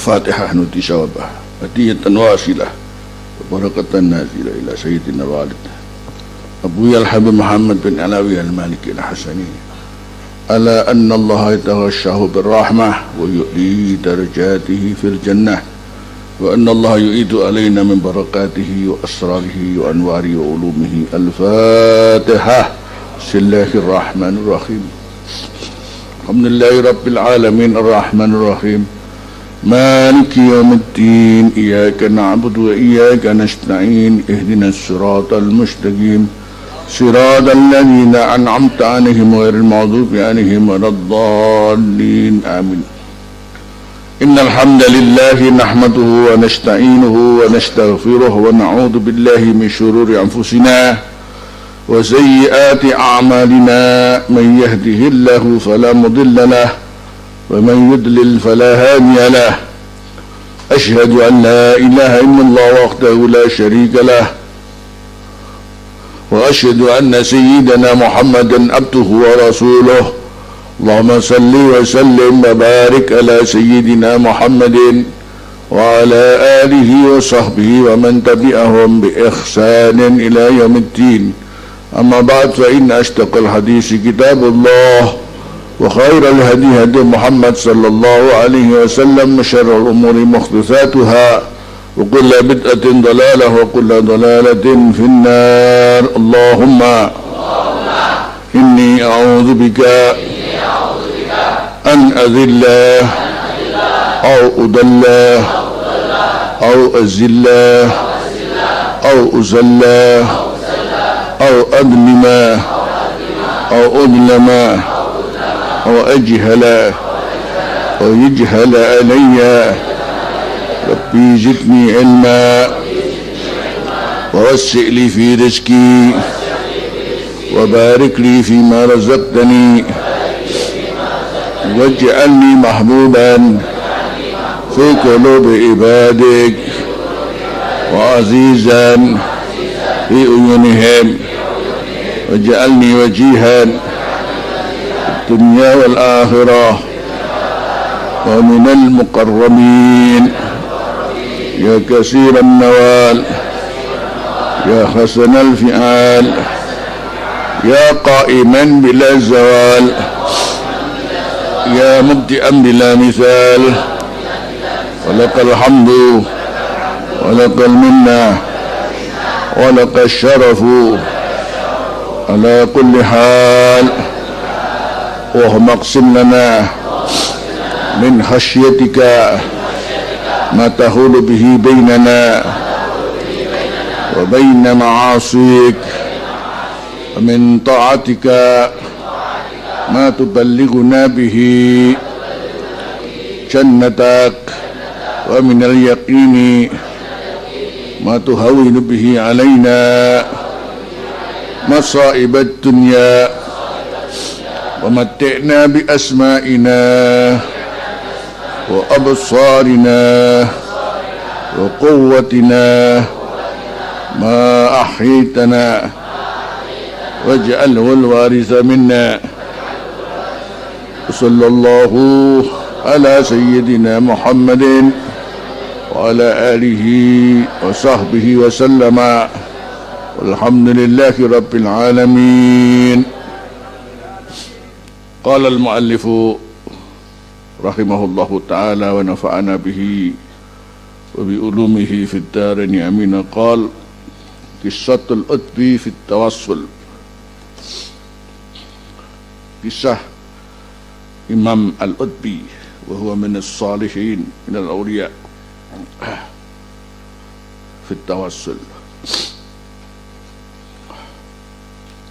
الفاتحة نؤتي ثوابها هدية واصلة وبركة نازلة إلى سيدنا الوالد أبويا الحبيب محمد بن علوي المالكي الحسني ألا أن الله يتغشاه بالرحمة ويؤدي درجاته في الجنة وأن الله يؤيد علينا من بركاته وأسراره وأنواره وعلومه. الفاتحة. بسم الله الرحمن الرحيم. الحمد لله رب العالمين الرحمن الرحيم مالك يوم الدين إياك نعبد وإياك نستعين اهدنا الصراط المستقيم صراط الذين أنعمت عليهم غير المغضوب عليهم ولا الضالين آمين. إن الحمد لله نحمده ونستعينه ونستغفره ونعوذ بالله من شرور أنفسنا وسيئات أعمالنا من يهده الله فلا مضل له ومن يضلل فلا هادي له. أشهد أن لا إله إلا الله وحده لا شريك له وأشهد أن سيدنا محمدا عبده ورسوله. اللهم صل وسلم وبارك على سيدنا محمد وعلى آله وصحبه ومن تبعهم بإحسان إلى يوم الدين. أما بعد فإن أصدق الحديث كتاب الله وخير الهدي هدي محمد صلى الله عليه وسلم وشر الأمور محدثاتها وكل بدعة ضلالة وكل ضلالة في النار. اللهم إني أعوذ بك أن أذل أو أضل أو أزل أو أزل أو أظلم أو أظلم أو أجهل أو يجهل علي. ربي زدني علما ووسع لي في رزقي وبارك لي فيما رزقتني واجعلني محبوبا في قلوب عبادك وعزيزا في عيونهم واجعلني وجيها في الدنيا والآخرة ومن المقربين يا كثير النوال يا حسن الفعال يا قائما بلا زوال يا مبدئا بلا مثال ولك الحمد ولك المنة ولك الشرف على كل حال. وهم اقسم لنا من خشيتك ما تحول به بيننا وبين معاصيك ومن طاعتك ما تبلغنا به جنتك ومن اليقين ما تهون به علينا مصائب الدنيا ومتعنا بأسمائنا وأبصارنا وقوتنا ما أحييتنا واجعله الوارث منا. صلى الله على سيدنا محمد وعلى آله وصحبه وسلم والحمد لله رب العالمين. قال المؤلف رحمه الله تعالى ونفعنا به وبعلومه في الدارين آمين. قال قصة الأدبي في التوسل. قصة إمام الأدبي وهو من الصالحين من الأولياء في التوسل.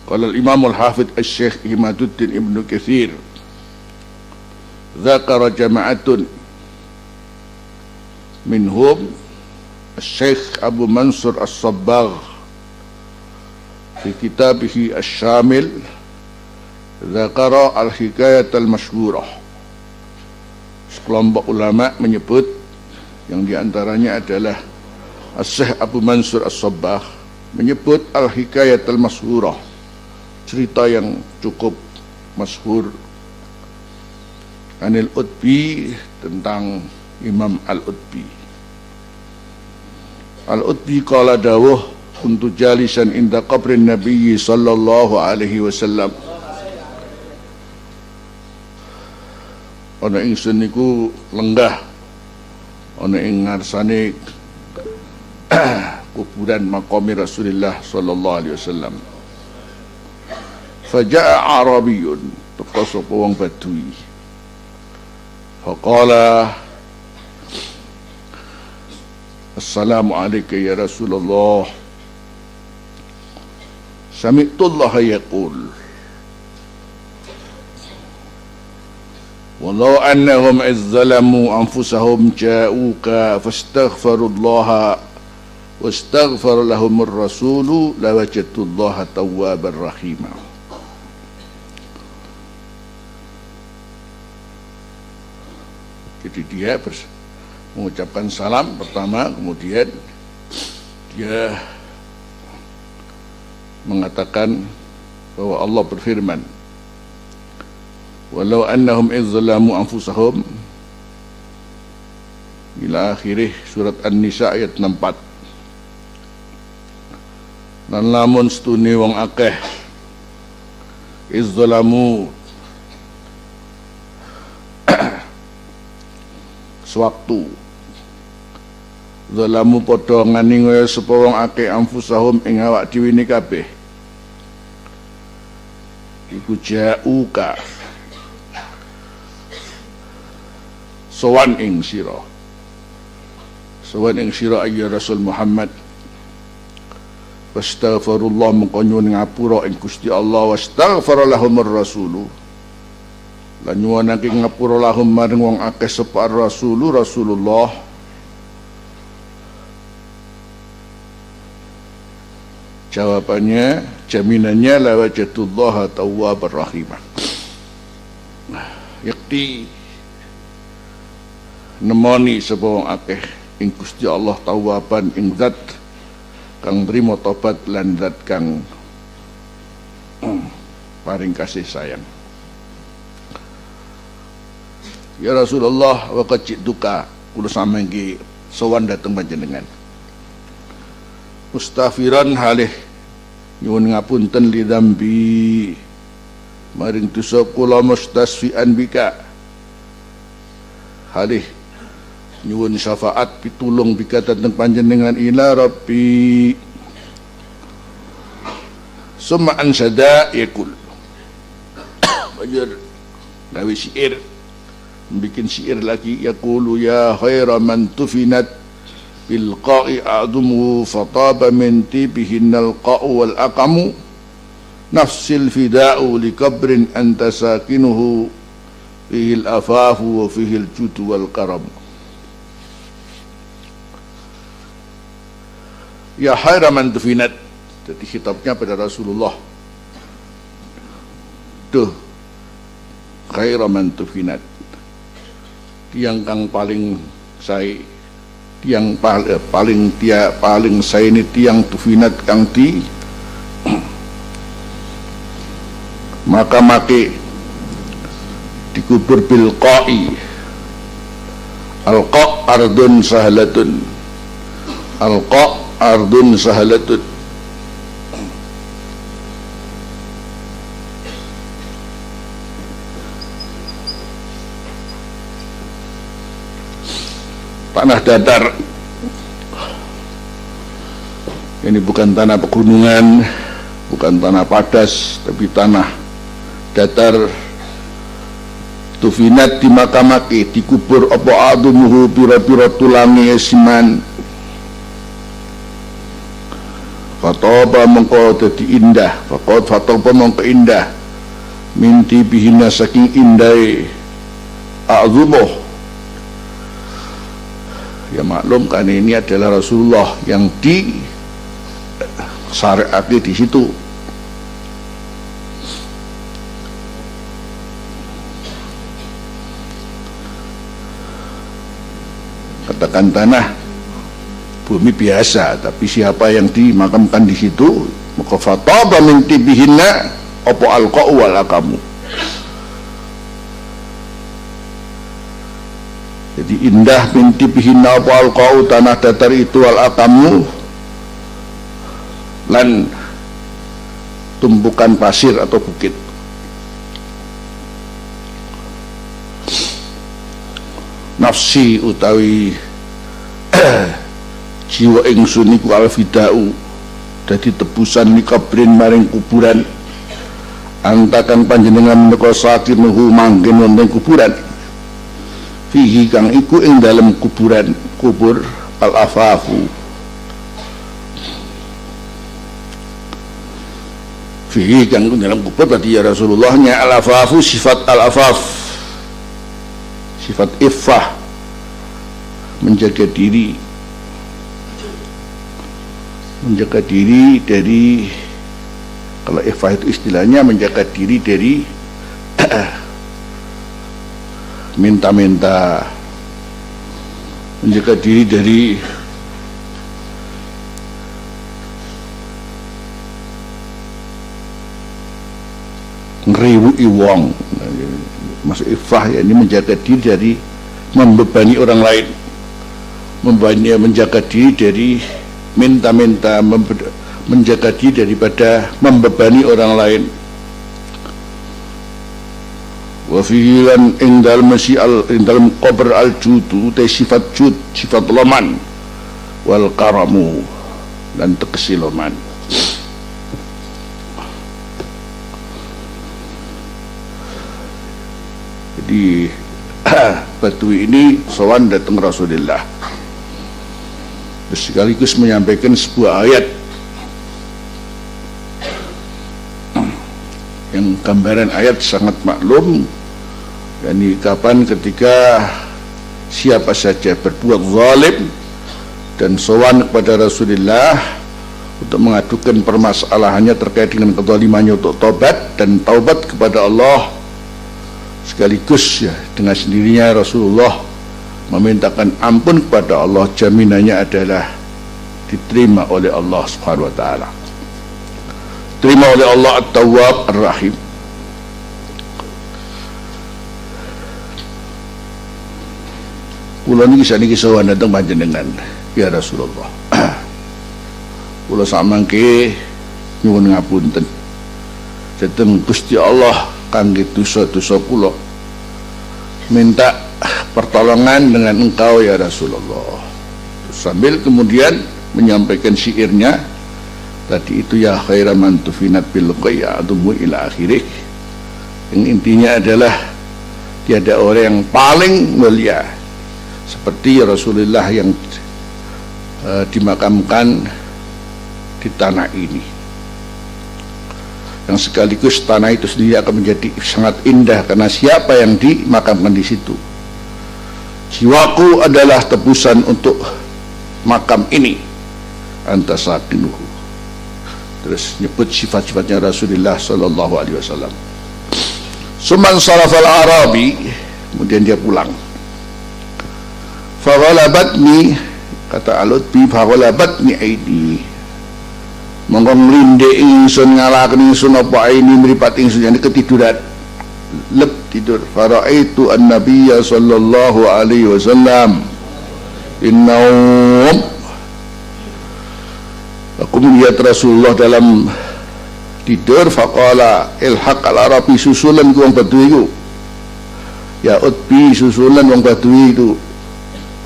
قال الإمام الحافظ الشيخ عماد الدين ابن كثير ذكر جماعة منهم الشيخ أبو منصور الصباغ في كتابه الشامل ذكر الحكاية المشهورة. Sekelompok ulama menyebut yang diantaranya adalah Syekh Abu Mansur As-Sabbagh menyebut al-hikayat al-masyhurah, cerita yang cukup masyhur, anil Utbi, tentang Imam Al-Utbi. Al-Utbi qala dawuh kuntu jalisan inda qabrin Nabi sallallahu alaihi wasallam. Ana ingsun niku lenggah ana ing ngarsane kuburan maqami Rasulullah sallallahu alaihi wasallam. Faja'a Arabiyyun, teka sapa wong Badui. Faqala Assalamu alayka ya Rasulullah. Sami'tullah yaqul walau annahum izzalamu anfusahum ja'uka fastaghfirullaha wastaghfar lahumur rasulu lawajadtullaha tawwabar rahima. Jadi dia mengucapkan salam pertama, kemudian dia mengatakan bahwa Allah berfirman, walau annahum izzalamu anfusahum, ila akhirih surat An-Nisa ayat 64. Dan lamun stune wong akeh izzalamu sewaktu zalamu padha ngani kaya sapa wong akeh anfusahum ing awak dhewe ne kabeh iku ja'uka sowan ing sira ya Rasul Muhammad wastaghfirullah mengko nyuwun ngapura ing Gusti Allah wastaghfara lahumur rasulu lan nyuwunake ngapura lahum maring wong akeh sapa Rasulullah. Jawabannya, jaminannya la wajadullah tawwabar rahimah. Yakti nemoni sapa wong akeh ing Gusti Allah tawwaban ing zat kang nrimo tobat lan zat kang paring kasih sayang. Ya Rasulullah wa qad ji'tuka kula samengki sowan dateng panjenengan. Mustaghfiran halih nyuwun ngapunten li dzambi maring dosa kula mustasfian bika halih nyuwun syafaat pitulung bika tentang panjenengan ila rabbi summa ansada yakul banjur gawe syair bikin syair lagi yaqulu ya khaira man tufinat bil qa'i a'dumu fataba min tibihinnal qa'u wal aqamu nafsil fida'u li kabrin anta sakinuhu fihi al afafu wa fihi al judu wal karam. Ya khaira man tufinat, jadi khitabnya pada Rasulullah. Duh khaira man tufinat, tiang kang paling saya, tiang paling saya ini tiang tufinat kang di maka make dikubur bil qa'i al qa' ardun sahlatun al qa' ardun sahlatun tanah datar. Ini bukan tanah pegunungan, bukan tanah padas, tapi tanah datar. Tufinat dimakamake, dikubur apa adumuhu pira-pira tulangi esiman. Fataba mengko dadi indah, fataba mengko indah. Minti bihina saking indai a'zumuh. Ya maklum kan ini adalah Rasulullah yang disyariati di situ. Katakan tanah bumi biasa, tapi siapa yang dimakamkan di situ maka fataba min tibihinna apa alqa'u wal aqamu. Jadi Jadi indah minti bihina wal qau tanah datar itu wal akamu lan tumpukan pasir atau bukit. Nafsi utawi jiwa ingsun iku alfidau dadi tebusan li kabrin maring kuburan antakan panjenengan menika sakinuhu manggen wonten kuburan fihi kang iku ing dalem kuburan kubur al afafu fihi kang dalam kubur berarti ya Rasulullahnya al afafu sifat al afaf sifat iffah menjaga diri dari kalau iffah itu istilahnya menjaga diri dari minta-minta, menjaga diri dari ngeriwui wong. Maksud iffah ya ini menjaga diri dari membebani orang lain, menjaga diri dari minta-minta, menjaga diri daripada membebani orang lain. Wa fihi lan ing dalem qabr al judu te sifat jud, sifat loman wal karamu dan tegesi loman. Jadi Badui ini sowan datang Rasulullah, sekaligus menyampaikan sebuah ayat yang gambaran ayat sangat maklum, yakni kapan ketika siapa saja berbuat zalim dan sowan kepada Rasulullah untuk mengadukan permasalahannya terkait dengan kezalimannya untuk taubat dan taubat kepada Allah, sekaligus ya dengan sendirinya Rasulullah memintakan ampun kepada Allah, jaminannya adalah diterima oleh Allah Subhanahu wa taala, terima oleh Allah At-Tawwab Ar-Rahim. Kula niki saniki sowan dhateng panjenengan ya Rasulullah. Kula samangke nyuwun ngapunten dhateng Gusti Allah kangge dosa-dosa kula, minta pertolongan dengan engkau ya Rasulullah. Sambil kemudian menyampaikan syairnya tadi itu, ya khairan man tufinat bil qayadumu ila akhirih, yang intinya adalah tiada orang yang paling mulia seperti Rasulullah yang dimakamkan di tanah ini, yang sekaligus tanah itu sendiri akan menjadi sangat indah karena siapa yang dimakamkan di situ. Jiwaku adalah tebusan untuk makam ini, anta sakinuhu. Terus nyebut sifat-sifatnya Rasulullah sallallahu alaihi wasallam. Suman sarafal arabi, kemudian dia pulang. Fawalabatni, kata Al-Utbi, fawalabatni aidi, monggo nglindhe ingsun ngalaken ingsun apa aini mripat ingsun yang ketiduran, lep tidur. Faraitu an-nabiyya sallallahu alaihi wasallam innaum, aku melihat Rasulullah dalam tidur. Faqala ilhaq al-arabi, susulan ku wong Badui itu, ya Utbi susulan wong Badui itu.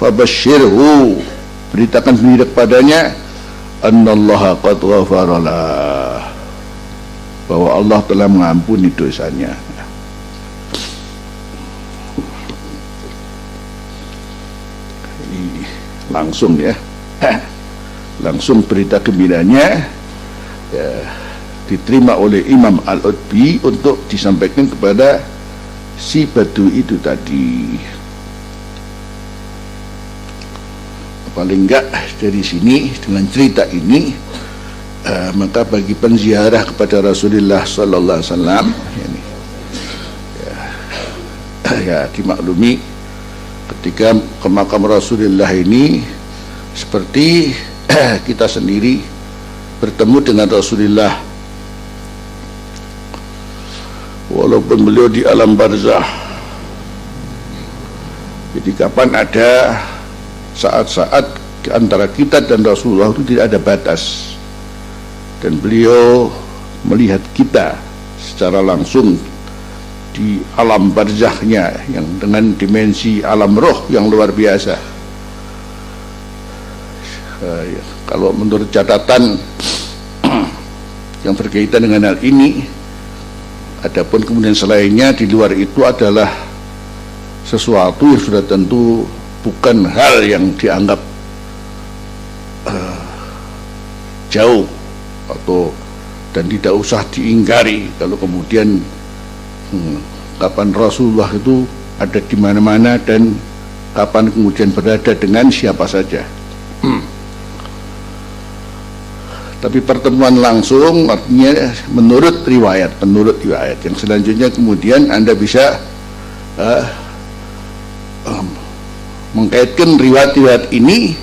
Fabashirhu, beritakan sendiri kepadanya, annallaha qad ghafaralah, bahwa Allah telah mengampuni dosanya. Ini langsung ya, langsung berita gembiranya ya, diterima oleh Imam Al-Utbi untuk disampaikan kepada si Badui itu tadi. Paling enggak dari sini dengan cerita ini maka bagi penziarah kepada Rasulullah sallallahu alaihi wasallam ya dimaklumi ketika ke makam Rasulullah ini seperti kita sendiri bertemu dengan Rasulullah walaupun beliau di alam barzah. Jadi kapan ada saat-saat antara kita dan Rasulullah itu tidak ada batas, dan beliau melihat kita secara langsung di alam barzahnya yang dengan dimensi alam roh yang luar biasa. Kalau menurut catatan yang berkaitan dengan hal ini, adapun kemudian selainnya di luar itu adalah sesuatu yang sudah tentu bukan hal yang dianggap jauh atau dan tidak usah diingkari. Kalau kemudian kapan Rasulullah itu ada di mana-mana dan kapan kemudian berada dengan siapa saja. Tapi pertemuan langsung artinya menurut riwayat yang selanjutnya kemudian Anda bisa mengkaitkan riwayat ini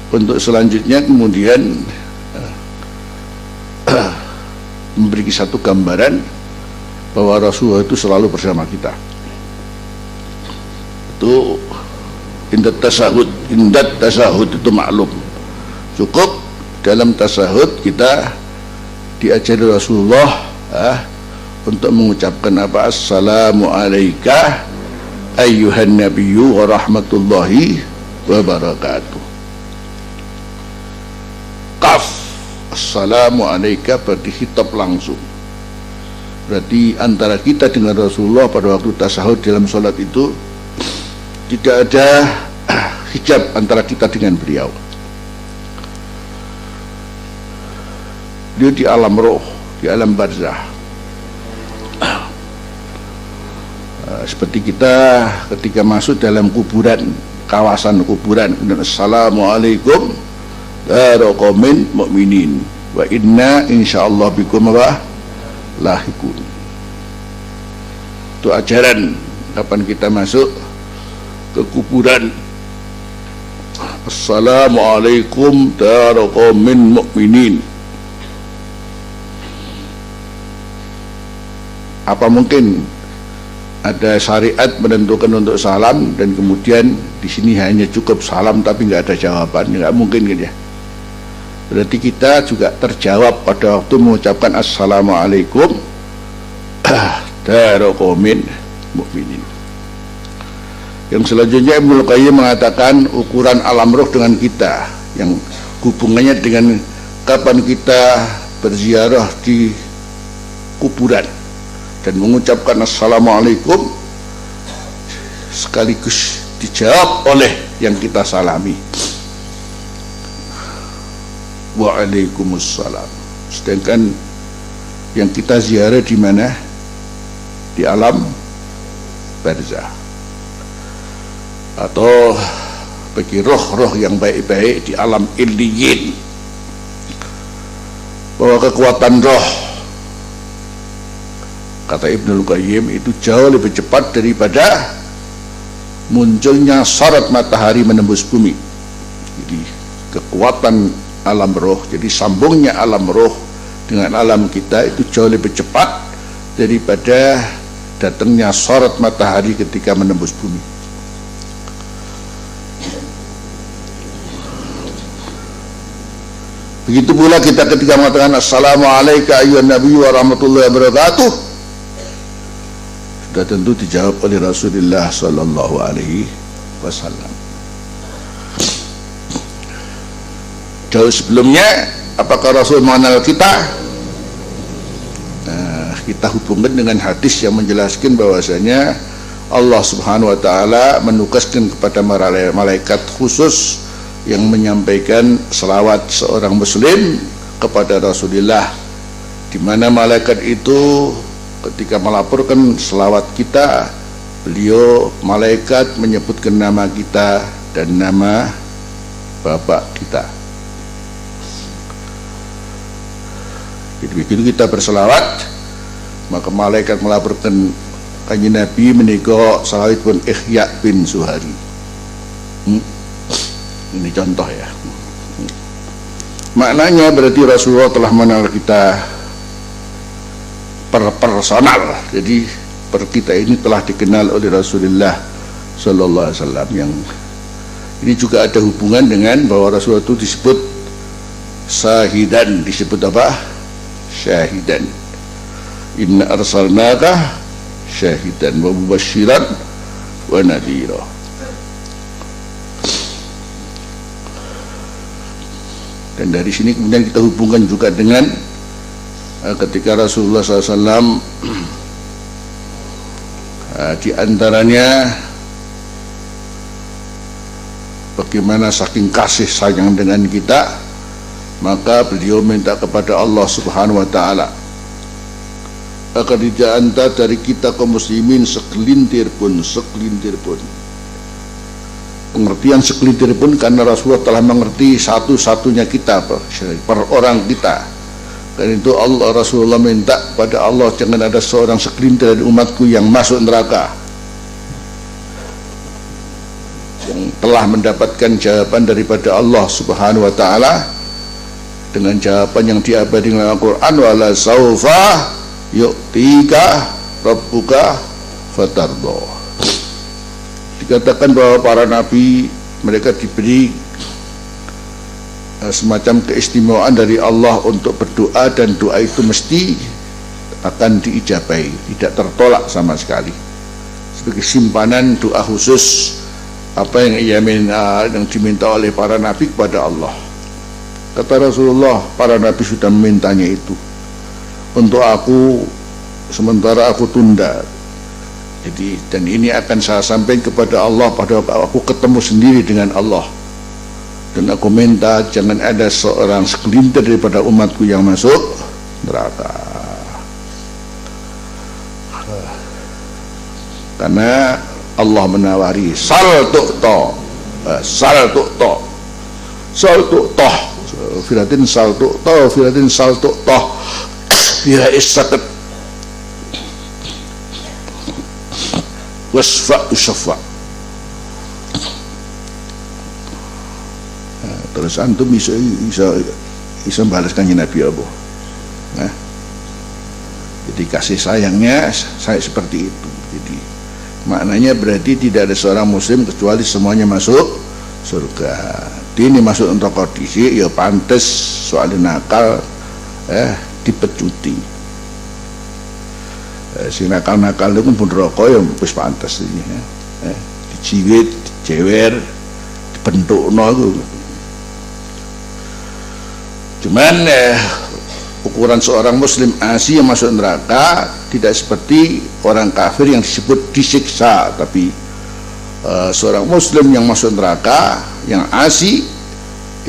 untuk selanjutnya kemudian memberi satu gambaran bahwa Rasulullah itu selalu bersama kita. Itu indat tasahud itu maklum. Cukup dalam tasahud kita diajari Rasulullah untuk mengucapkan apa? Assalamu alayka ayyuhan nabiyyu wa rahmatullahi wa barakatuh. Qaf, assalamu alayka berarti khitab langsung. Berarti antara kita dengan Rasulullah pada waktu tasahud dalam sholat itu tidak ada hijab antara kita dengan beliau. Dia di alam roh, di alam barzah. Seperti kita ketika masuk dalam kuburan, kawasan kuburan, assalamualaikum warahmatullahi mu'minin wa inna insyaallah bikum lahikun. Itu ajaran kapan kita masuk ke kuburan. Assalamualaikum warahmatullahi mu'minin. Apa mungkin ada syariat menentukan untuk salam dan kemudian di sini hanya cukup salam tapi nggak ada jawaban? Nggak mungkin kan ya. Berarti kita juga terjawab pada waktu mengucapkan assalamualaikum warahmatullahi mu'minin. Yang selanjutnya Ibnu Qayyim mengatakan ukuran alam roh dengan kita yang hubungannya dengan kapan kita berziarah di kuburan dan mengucapkan assalamualaikum sekaligus dijawab oleh yang kita salami, waalaikumsalam. Sedangkan yang kita ziarah di mana? Di alam barzah, atau bagi roh-roh yang baik-baik di alam illiyin, bahwa kekuatan roh, kata Ibnu Qayyim, itu jauh lebih cepat daripada munculnya sorot matahari menembus bumi. Jadi kekuatan alam roh, jadi sambungnya alam roh dengan alam kita itu jauh lebih cepat daripada datangnya sorot matahari ketika menembus bumi. Begitu pula kita ketika mengatakan assalamualaikum ayyuhan nabiyyu wa rahmatullahi wa barakatuh, sudah tentu dijawab oleh Rasulullah sallallahu alaihi wasallam. Jauh sebelumnya, apakah Rasul mengenal kita? Kita hubungkan dengan hadis yang menjelaskan bahwasanya Allah Subhanahu wa taala menugaskan kepada malaikat khusus yang menyampaikan selawat seorang muslim kepada Rasulullah, di mana malaikat itu ketika melaporkan selawat kita, beliau malaikat menyebutkan nama kita dan nama bapak kita. Jadi begitu kita berselawat, maka malaikat melaporkan kanjeng Nabi menika salawatipun Ihya bin Suhari. Ini contoh ya. Maknanya berarti Rasulullah telah mengenal kita personal. Jadi kita ini telah dikenal oleh Rasulullah Sallallahu Alaihi Wasallam. Yang ini juga ada hubungan dengan bahwa Rasulullah itu disebut syahidan. Disebut apa? Syahidan. Inna arsalnaka syahidan wa mubasyiran wa nadhira. Dan dari sini kemudian kita hubungkan juga dengan ketika Rasulullah SAW di antaranya bagaimana saking kasih sayang dengan kita, maka beliau minta kepada Allah Subhanahu wa Ta'ala agar tidak anta dari kita kaum muslimin segelintir pun. Pengertian segelintir pun karena Rasulullah telah mengerti satu-satunya kita per orang kita. Dan itu Rasulullah minta pada Allah, jangan ada seorang segelintir dari umatku yang masuk neraka, yang telah mendapatkan jawaban daripada Allah Subhanahu wa Ta'ala dengan jawaban yang diabadi dalam Al-Quran, wala saufa yu'tika rabbuka fatardo. Dikatakan bahwa para nabi mereka diberi semacam keistimewaan dari Allah untuk berdoa, dan doa itu mesti akan diijabai, tidak tertolak sama sekali, sebagai simpanan doa khusus apa yang yang diminta oleh para nabi kepada Allah. Kata Rasulullah, para nabi sudah memintanya itu untuk aku, sementara aku tunda. Jadi, dan ini akan saya sampaikan kepada Allah pada waktu aku ketemu sendiri dengan Allah. Dan aku minta jangan ada seorang segelintir daripada umatku yang masuk neraka. Karena Allah menawari sal tu'to, firatin sal tu'to, bila isakat wasfa usyafa. Terus antum bisa balaskan Nabi apa? Nah, jadi kasih sayangnya saya seperti itu. Jadi maknanya berarti tidak ada seorang muslim kecuali semuanya masuk surga. Ini masuk untuk kondisi ya pantas soal nakal dipecuti. Si nakal-nakal itu pun rokok ya wis pantas ini. Dijiwit, dijewer, dibentukno itu. Cuman ukuran seorang muslim asi yang masuk neraka tidak seperti orang kafir yang disebut disiksa, tapi seorang muslim yang masuk neraka yang asi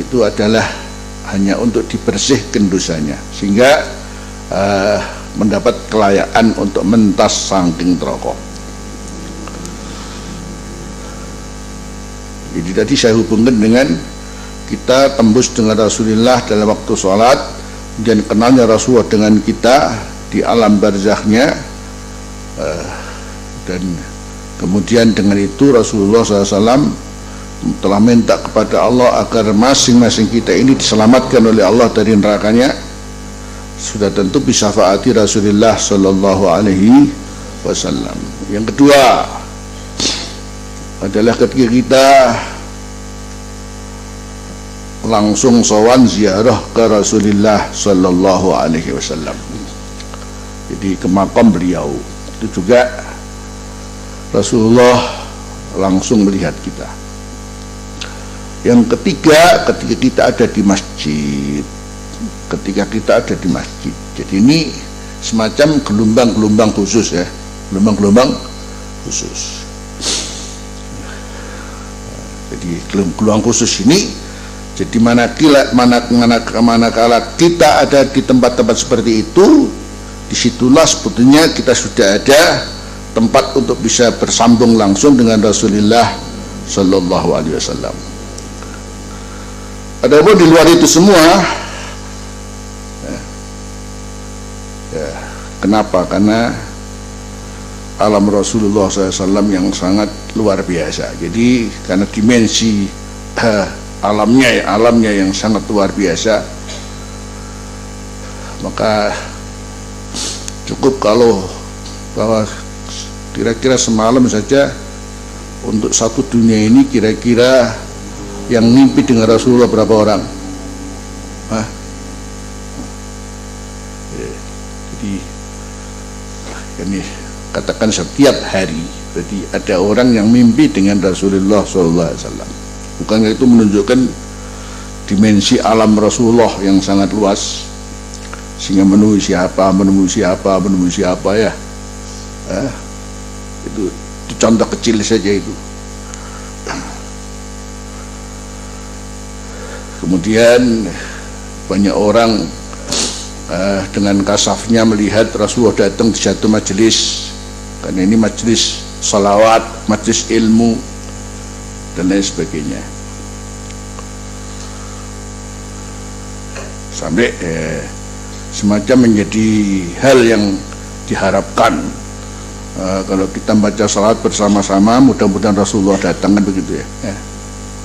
itu adalah hanya untuk dibersihkan dosanya sehingga mendapat kelayakan untuk mentas saking neraka. Jadi tadi saya hubungkan dengan kita tembus dengan Rasulullah dalam waktu sholat, dan kenalnya Rasulullah dengan kita di alam barzakhnya, dan kemudian dengan itu Rasulullah SAW telah minta kepada Allah agar masing-masing kita ini diselamatkan oleh Allah dari nerakanya. Sudah tentu bisyafaati Rasulullah Sallallahu Alaihi Wasallam. Yang kedua adalah ketika kita langsung sowan ziarah ke Rasulullah Sallallahu Alaihi Wasallam, jadi ke makam beliau, itu juga Rasulullah langsung melihat kita. Yang ketiga, ketika kita ada di masjid, jadi ini semacam gelombang-gelombang khusus ya, gelombang-gelombang khusus. Jadi gelombang khusus ini, jadi manakala kita ada di tempat-tempat seperti itu, disitulah sebetulnya kita sudah ada tempat untuk bisa bersambung langsung dengan Rasulullah Sallallahu Alaihi Wasallam. Adapun di luar itu semua, kenapa? Karena alam Rasulullah SAW yang sangat luar biasa. Jadi karena dimensi alamnya yang sangat luar biasa, maka cukup kalau bahwa kira-kira semalam saja untuk satu dunia ini kira-kira yang mimpi dengan Rasulullah berapa orang? Jadi ini katakan setiap hari, berarti ada orang yang mimpi dengan Rasulullah SAW. Bukankah itu menunjukkan dimensi alam Rasulullah yang sangat luas, sehingga menemui siapa ya. Itu contoh kecil saja itu. Kemudian banyak orang dengan kasafnya melihat Rasulullah datang di satu majelis, karena ini majelis salawat, majelis ilmu dan lain sebagainya, sampai semacam menjadi hal yang diharapkan. Kalau kita baca salawat bersama-sama, mudah-mudahan Rasulullah datang, kan begitu ya,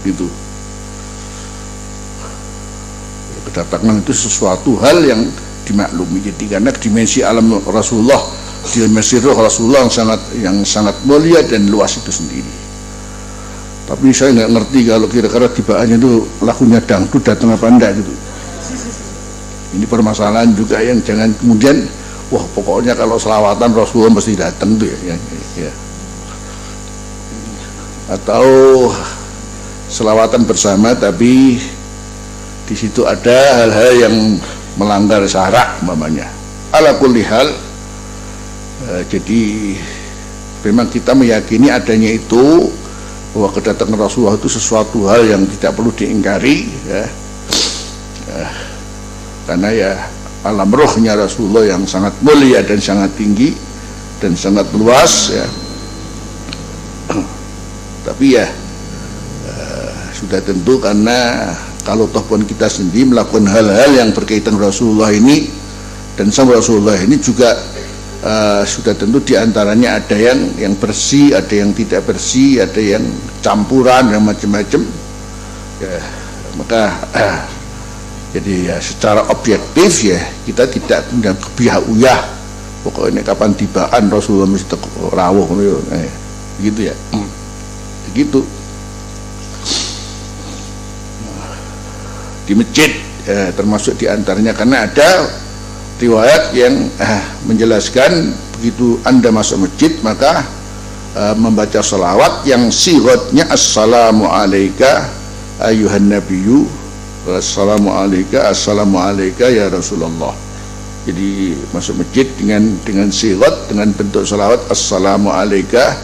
gitu. Kedatangan itu sesuatu hal yang dimaklumi. Jadi karena dimensi alam Rasulullah, dimensi roh Rasulullah yang sangat mulia dan luas itu sendiri. Tapi saya nggak ngerti kalau kira-kira tibaannya itu lagunya dangdut datang apa enggak gitu. Ini permasalahan juga yang jangan kemudian wah pokoknya kalau selawatan Rasulullah mesti datang tuh ya. Atau selawatan bersama tapi di situ ada hal-hal yang melanggar syarak umpamanya. Ala kulli hal, jadi memang kita meyakini adanya itu, bahwa kedatangan Rasulullah itu sesuatu hal yang tidak perlu diingkari ya. Karena ya alam rohnya Rasulullah yang sangat mulia dan sangat tinggi dan sangat luas ya. Tapi ya sudah tentu, karena kalau toh pun kita sendiri melakukan hal-hal yang berkaitan Rasulullah ini dan sama Rasulullah ini juga sudah tentu diantaranya ada yang bersih, ada yang tidak bersih, ada yang campuran dan macam-macam ya, maka jadi ya secara objektif ya kita tidak punya kebiah-uyah pokoknya kapan tibaan Rasulullah mesti rawuh gitu ya, begitu. Di masjid termasuk diantaranya, karena ada riwayat yang menjelaskan begitu Anda masuk masjid maka membaca salawat yang sigatnya assalamu alayka ayuhan nabiyyu wassalamu alayka ya Rasulullah. Jadi masuk masjid dengan sigat, dengan bentuk salawat assalamu alayka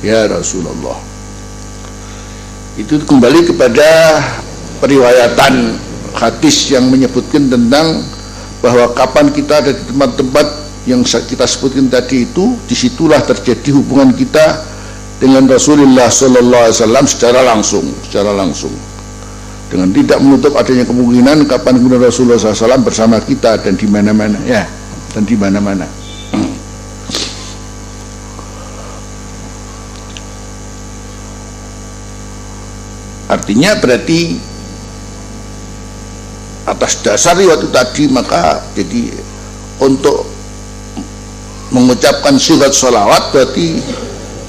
ya Rasulullah. Itu kembali kepada periwayatan hadis yang menyebutkan tentang bahwa kapan kita ada di tempat-tempat yang kita sebutkan tadi itu, disitulah terjadi hubungan kita dengan Rasulullah Sallallahu Alaihi Wasallam secara langsung, dengan tidak menutup adanya kemungkinan kapan kemudian Rasulullah SAW bersama kita dan di mana-mana ya, dan di mana-mana. Artinya berarti atas dasar riwayat itu tadi, maka jadi untuk mengucapkan sigat sholawat berarti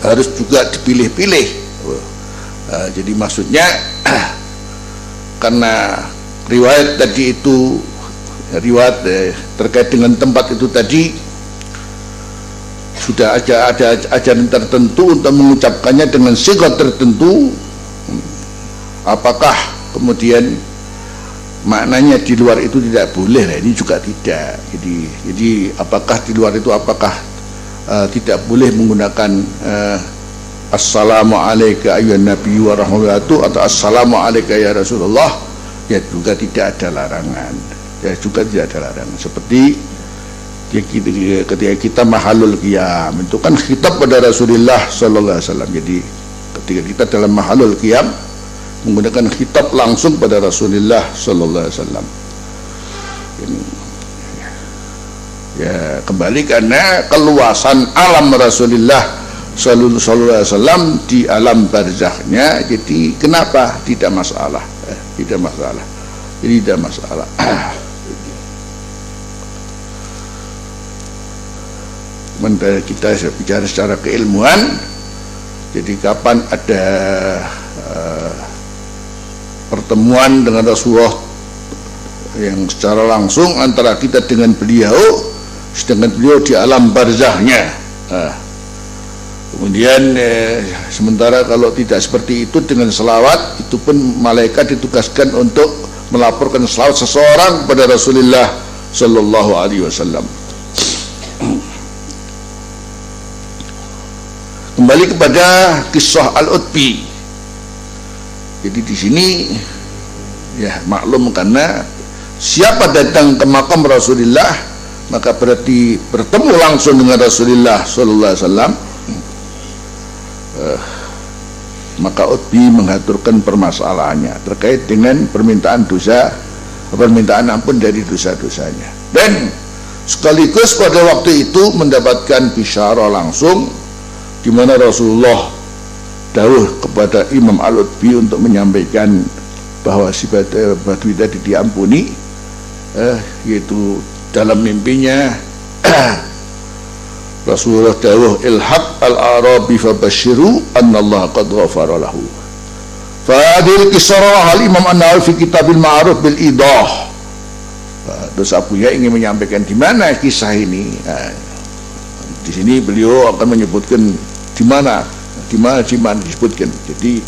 harus juga dipilih-pilih. Jadi maksudnya karena riwayat tadi itu riwayat terkait dengan tempat itu tadi sudah ada ajaran tertentu untuk mengucapkannya dengan sigat tertentu, apakah kemudian maknanya di luar itu tidak boleh? Nah, ini juga tidak. Jadi apakah di luar itu tidak boleh menggunakan assalamu alayka ayyuhan nabiyyu wa rahmatullahi atau assalamu alayka ya Rasulullah? Ya juga tidak ada larangan. Seperti ketika kita mahalul qiyam itu kan khitab pada Rasulullah sallallahu alaihi wasallam. Jadi ketika kita dalam mahalul qiyam menggunakan khitab langsung pada Rasulullah Sallallahu Alaihi Wasallam. Ya kembali karena keluasan alam Rasulullah Sallallahu Alaihi Wasallam di alam barzakhnya, jadi kenapa tidak masalah? Tidak masalah. Jadi tidak masalah. Kita bicara secara keilmuan, Jadi kapan ada pertemuan dengan Rasulullah yang secara langsung antara kita dengan beliau, sedangkan beliau di alam barzahnya. Kemudian sementara kalau tidak seperti itu, dengan selawat itu pun malaikat ditugaskan untuk melaporkan selawat seseorang kepada Rasulullah Sallallahu Alaihi Wasallam. Kembali kepada kisah Al-Utbi. Jadi di sini ya maklum, karena siapa datang ke makam Rasulullah maka berarti bertemu langsung dengan Rasulullah Sallallahu Alaihi Wasallam. Maka Utbi mengaturkan permasalahannya terkait dengan permintaan ampun dari dosa-dosanya, dan sekaligus pada waktu itu mendapatkan bisyarah langsung di mana Rasulullah dawuh kepada Imam Al-Utbi untuk menyampaikan bahwa si Badui tadi diampuni, yaitu dalam mimpinya Rasulullah dawuh, ilhaq al-arabi fabashiru annallaha qad ghafara lahu. Fadil kisarah al-Imam An-Nawawi fi Kitabil Ma'ruf bil Idah. Terus Abuya ingin menyampaikan di mana kisah ini. Di sini beliau akan menyebutkan di mana disebutkan. Jadi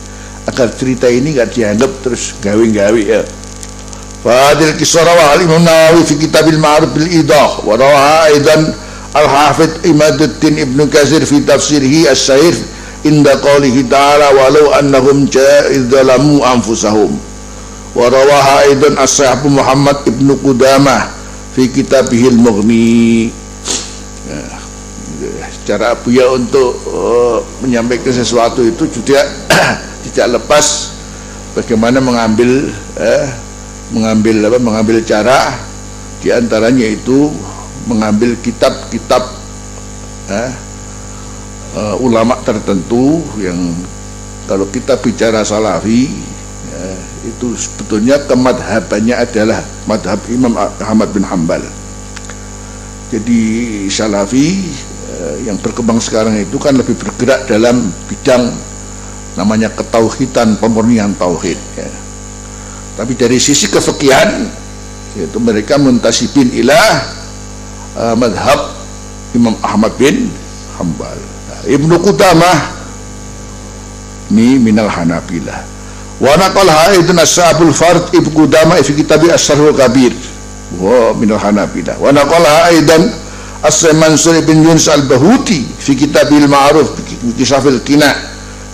agar cerita ini enggak dianggap terus gawe-gawe ya. Fadil kisarah al-Imam An-Nawawi fi Kitabil Ma'ruf bil Idah wa rawaha aidan Al-Hafidh Imaduddin Ibnu Katsir fi tafsirihi As-Sahih inda qawlihi ta'ala walau annahum ja'idhalamu anfusahum wa rawaha aidan As-Sahih Muhammad Ibnu Qudamah fi kitabihil Mughni. Cara Abuya untuk menyampaikan sesuatu itu juga tidak lepas bagaimana mengambil cara, diantaranya itu mengambil kitab-kitab ulama tertentu yang kalau kita bicara salafi itu sebetulnya kemadhabannya adalah madhab Imam Ahmad bin Hanbal. Jadi salafi yang berkembang sekarang itu kan lebih bergerak dalam bidang namanya ketauhidan, pemurnian tauhid ya. Tapi dari sisi kefikihan yaitu mereka muntasibin ilah madhab Imam Ahmad bin Hanbal. Ibnu Qudamah ini minal Hanabilah. Wa naqalha aidan As-Sa'bul Fard Ibnu Qudamah fi kitab As-Sarhul Kabir wa minal Hanabilah. Wa naqalha aidan As-Mansur bin Yunus Al-Bahuti fi Kitabil Ma'ruf bi Kisafil Qina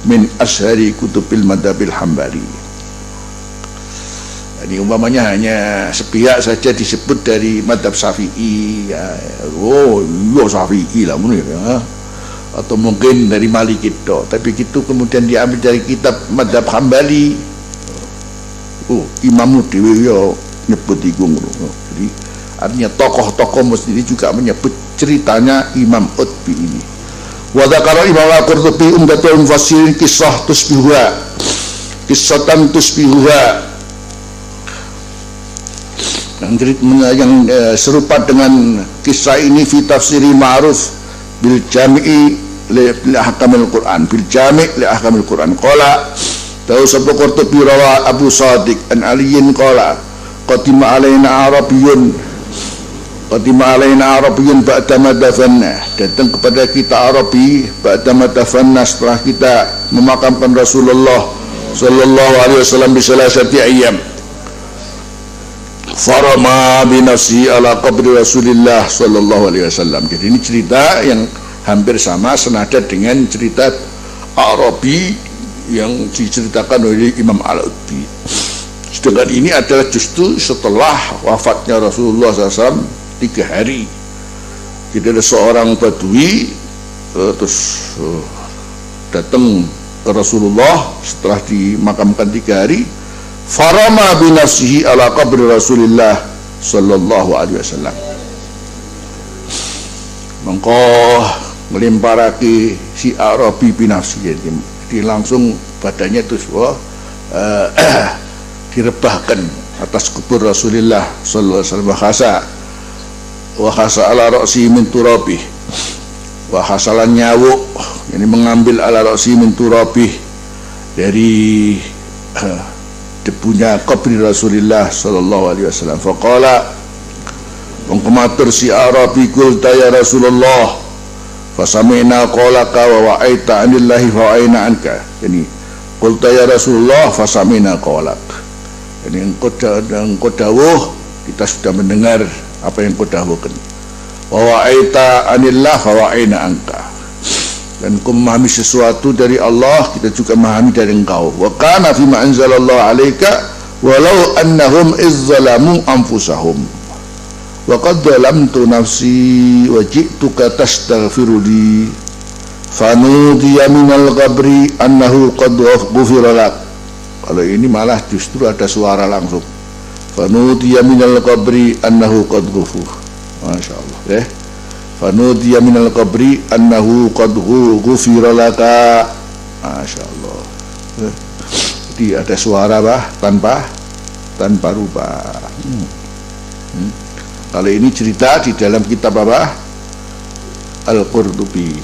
min ashari kutubil madhabil Hanbali. Ini umpamanya hanya sepihak saja disebut dari madhab Syafi'i ya, Syafi'i lah ya. Atau mungkin dari Malikito, tapi gitu kemudian diambil dari kitab madhab Hambali, Imam Dewi yo nyebut igung. Jadi artinya tokoh-tokoh muslim ini juga menyebut ceritanya Imam Utbi ini. Wa dzakara Imam Al-Qurtubi umdatul mufassirin kisah tusbihuha, kisatan tusbihuha, yang serupa dengan kisah ini fi tafsiri Ma'ruf bil jami'i li ahkamil Quran, bil jami' li ahkamil Quran. Qala tahu sabda Qurtubi rawa Abu Sadiq an Aliyin qala qadima alaina Arabiyyun ba'da madafanna, datang kepada kita Arabi ba'da madafanna, setelah kita memakamkan Rasulullah sallallahu alaihi wasallam bi salasati ayyam. Farama binafsi ala qabri Rasulillah sallallahu alaihi wasallam. Jadi ini cerita yang hampir sama senada dengan cerita Arabi yang diceritakan oleh Imam Al-Utbi. Sedangkan ini adalah justru setelah wafatnya Rasulullah SAW 3 hari. Jadi ada seorang Badui terus datang ke Rasulullah setelah dimakamkan 3 hari. Farama binafsihi ala qabri Rasulillah sallallahu alaihi wasallam. Mengko melimparaki si Arabi binafsihi, jadi langsung badannya itu direbahkan atas kubur Rasulullah sallallahu alaihi wasallam. Wa khasa ala ra'si min turabih wa hasalan nyawuk, ini mengambil ala ra'si min turabih, dari debunya qabri Rasulullah sallallahu alaihi wasallam. Faqala, mengkematur si Arabi, qulta ya Rasulullah fasami'na qawlaka wa wa'aita anillahi fa wa'aina anka. Ini qulta ya Rasulullah fasami'na qawlak, ini engkau dawuh, kita sudah mendengar apa yang kau dawuhkan. Wa wa'aita anillah fa wa'aina anka, dan kau memahami sesuatu dari Allah, kita juga memahami dari engkau. Wa kana fima anzalallahu alaika walau annahum izzalamu anfusahum wa qad zalamtu nafsi wa ji'tuka tastaghfiru li fanudiya minal qabri annahu qad ghufira lak. Kalau ini malah justru ada suara langsung, fanudiya minal qabri annahu qad ghufir. Masya Allah, fanudiya minal qabri annahu qad ghufira laka. Masya Allah. Jadi ada suara tanpa rubah. Kalau ini cerita di dalam kitab apa? Al-Qurtubi.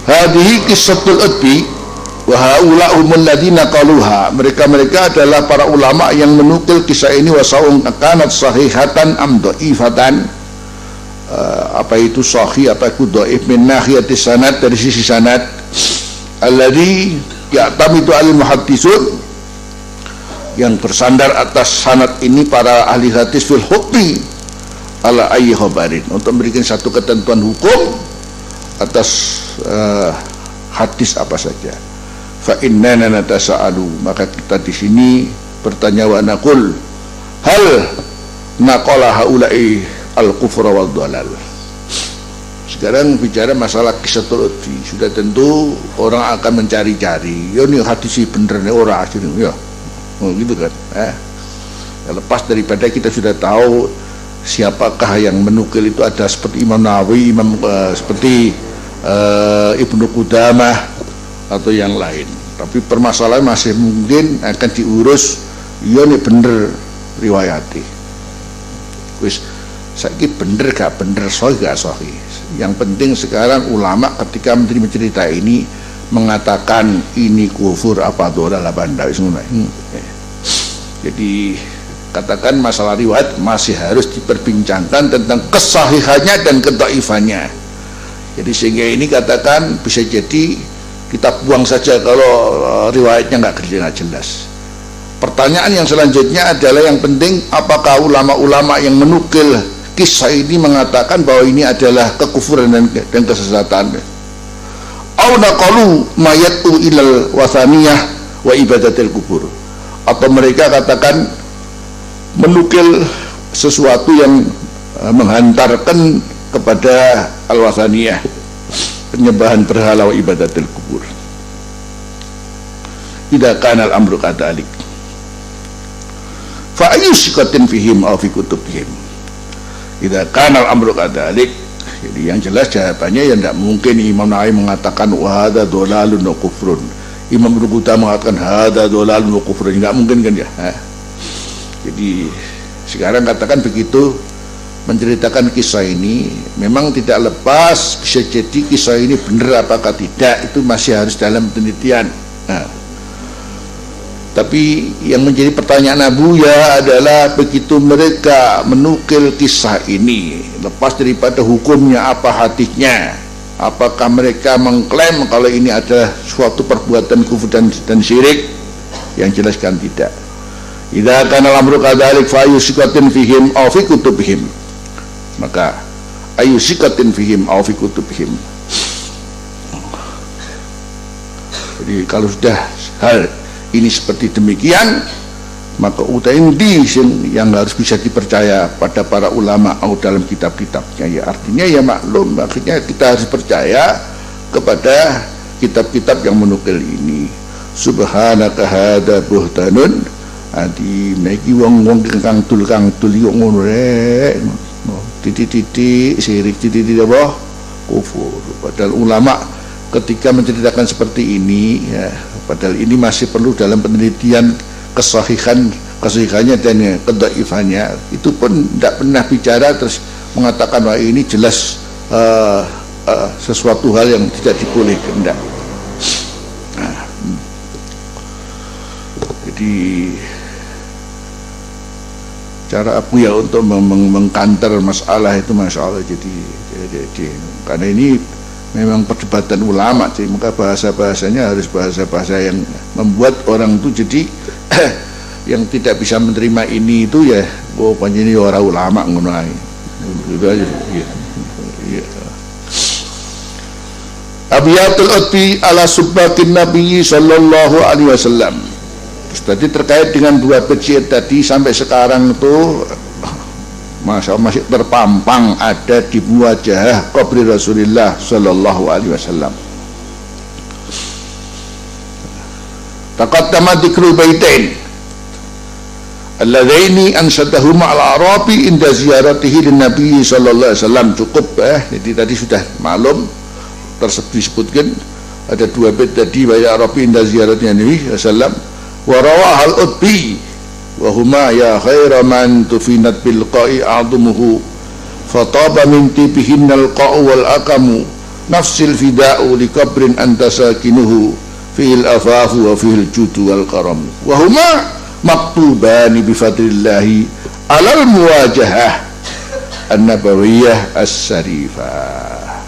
Hadihi qissatul utbi wa haula humul ladina qaluha. Mereka adalah para ulama yang menukil kisah ini, wa sa'un kanat sahihatan am dhaifatan. Apa itu sahih, apa itu dhaif, min nahiyati sanad, dari sisi sanad. Alladhi ya'tamidu al muhaddisun, yang bersandar atas sanad ini para ahli hadis fil hukmi ala ayyi khabarin, untuk memberikan satu ketentuan hukum atas hadis apa saja. Fa innana natasa'alu, maka kita di sini bertanya, wa naqul hal naqala haula'i al-kufra wal dhalal. Sekarang bicara masalah kisahul utbi, sudah tentu orang akan mencari-cari, ya ini hadis bener nih ora asli ya. Gitu kan. Lepas daripada kita sudah tahu siapakah yang menukil itu, ada seperti Imam Nawawi, seperti Ibnu Qudamah atau yang lain. Tapi permasalahan masih mungkin akan diurus, iya nih bener riwayati. Wis saiki bener gak bener, sahih gak sahih. Yang penting sekarang ulama ketika menerima cerita ini mengatakan ini kufur apa dhalal apa ndak. Jadi katakan masalah riwayat masih harus diperbincangkan tentang kesahihannya dan kedhaifannya. Jadi sehingga ini katakan bisa jadi kita buang saja kalau riwayatnya nggak jelas. Pertanyaan yang selanjutnya adalah yang penting, apakah ulama-ulama yang menukil kisah ini mengatakan bahwa ini adalah kekufuran dan kesesatan? Au naqalu mayatu ilal wathaniyah wa ibadatil kubur, atau mereka katakan menukil sesuatu yang menghantarkan kepada al-wathaniyah, penyembahan berhala wa ibadatil kubur. Idza kana al-amru kadzalik fa ayyusikatin fihim aw fi kutubihim. Idza kana al-amru kadzalik, jadi yang jelas jawabannya ya tidak mungkin Imam Nawawi mengatakan wa hadza dhalalun wa kufrun, Imam Ibnu Qudamah mengatakan hadza dhalalun wa kufrun, tidak mungkin kan ya. Jadi sekarang katakan begitu menceritakan kisah ini memang tidak lepas, bisa jadi kisah ini benar apakah tidak itu masih harus dalam penelitian. Tapi yang menjadi pertanyaan Abu ya adalah begitu mereka menukil kisah ini, lepas daripada hukumnya apa hadisnya, apakah mereka mengklaim kalau ini adalah suatu perbuatan kufur dan syirik? Yang jelas kan tidak. Idza kana al-amru kadzalik fa ayyusikatin fihim aw fi kutubihim, maka ayyusikatin fihim aw fi kutubihim. Jadi kalau sudah hal ini seperti demikian, maka utaindi yang harus bisa dipercaya pada para ulama atau dalam kitab-kitabnya. Ya artinya ya maklum, akhirnya kita harus percaya kepada kitab-kitab yang menukil ini. Subhanaka hadza buhtanun, adi niki wong-wong kang tul yo ngono rek, titik-titik sirik, titik-titik apa kufur. Padahal ulama ketika menceritakan seperti ini ya, padahal ini masih perlu dalam penelitian kesahihannya dan kedhaifannya. Itu pun tidak pernah bicara terus mengatakan bahwa ini jelas sesuatu hal yang tidak dibolehkan. Nah, jadi cara aku ya untuk mengkanter masalah itu, masya Allah. Jadi karena ini memang perdebatan ulama, jadi maka bahasanya harus bahasa yang membuat orang itu jadi yang tidak bisa menerima ini itu ya, oh panjeni orang ulama ngono ae. Gitu aja. Ya. Abiyatul utbi ala subbatin Nabi sallallahu alaihi wasallam. Terus tadi terkait dengan dua bait tadi sampai sekarang itu masih terpampang ada di muwajahah qabri Rasulullah sallallahu alaihi wasallam. Taqaddama dzikrul baitain alladzaini ansadahuma al-arabi inda ziyaratihi lin Nabi sallallahu alaihi wasallam. Cukup jadi tadi sudah maklum disebutkan ada dua bait tadi ya Arabi inda ziyaratnya Nabi sallallahu alaihi wasallam. Wa rawahal utbi wa huma ya khaira man tufinat bil qa'i a'dumuhu fataba min tibihinnal qa'u wal akamu nafsil fida'u li qabrin anta sakinuhu fil afafu wa fil judu wal karam wa huma maktubani bi fadlillahi alal muwajahah an-nabawiyyah as-sarifah.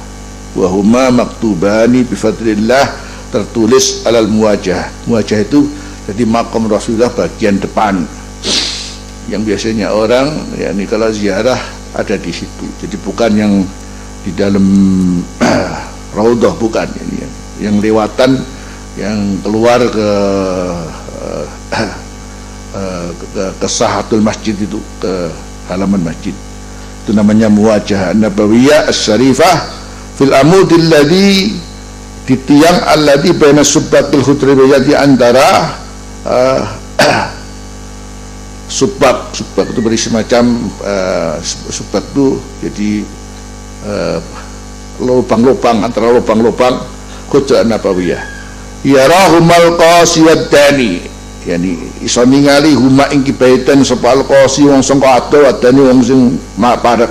Wa huma maktubani bi fadlillah, tertulis alal muwajahah. Muwajahah itu jadi makam Rasulullah bagian depan yang biasanya orang yakni kalau ziarah ada di situ. Jadi bukan yang di dalam raudhah, bukan ini yang lewatan, yang keluar ke sahatul masjid itu, ke halaman masjid. Itu namanya muwajahah nabawiyah as-sarifah fil amudil ladzi, di tiang alladzi baina subbatil khudriyah, di antara subbak itu berisi semacam subbak itu jadi lubang-lubang, antara lubang-lubang khudriyah nabawiyah. Yarahumal qasiyaddani, yani iso ningali huma ing kibaitan sepal qasi wong sangka ado adane wong sing parek.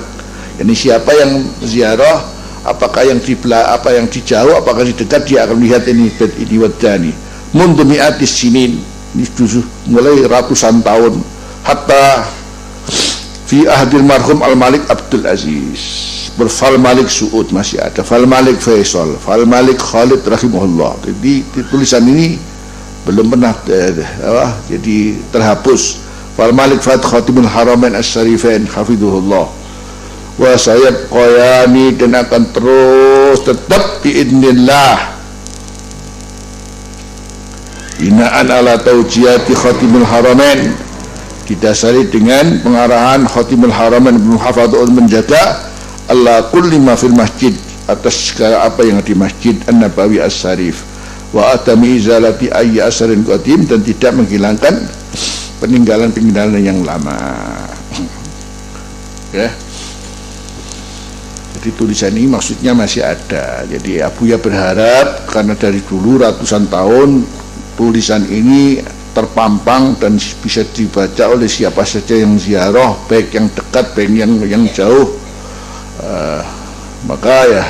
Yani siapa yang ziarah, apakah yang di apa yang di jauh, apakah di dekat, dia akan melihat ini bait ini wadani mundu mi'atis sinin, ini mulai ratusan tahun, hatta fi ahdil marhum al-Malik Abdul Aziz, berfal Malik Suud masih ada, fal Malik Faisal, fal Malik Khalid rahimahullah. Jadi tulisan ini belum pernah jadi terhapus. Fal Malik Fat Khatimul Haramain As-Syarifain hafidhullah wa sayab qayani, dan akan terus tetap biidznillah binaan ala taujiyati Khatimul Haramain, didasari dengan pengarahan Khatimul Haramain Ibnu Hafadhul, menjaga Allah kulli ma fil masjid, atas segala apa yang di masjid An-Nabawi As-Sarif, wa atami izalati ayyi asarin qadim, dan tidak menghilangkan peninggalan-peninggalan yang lama. Ya. Jadi tulisan ini maksudnya masih ada. Jadi Abuya berharap karena dari dulu ratusan tahun tulisan ini terpampang dan bisa dibaca oleh siapa saja yang ziarah, baik yang dekat baik yang jauh. Maka ya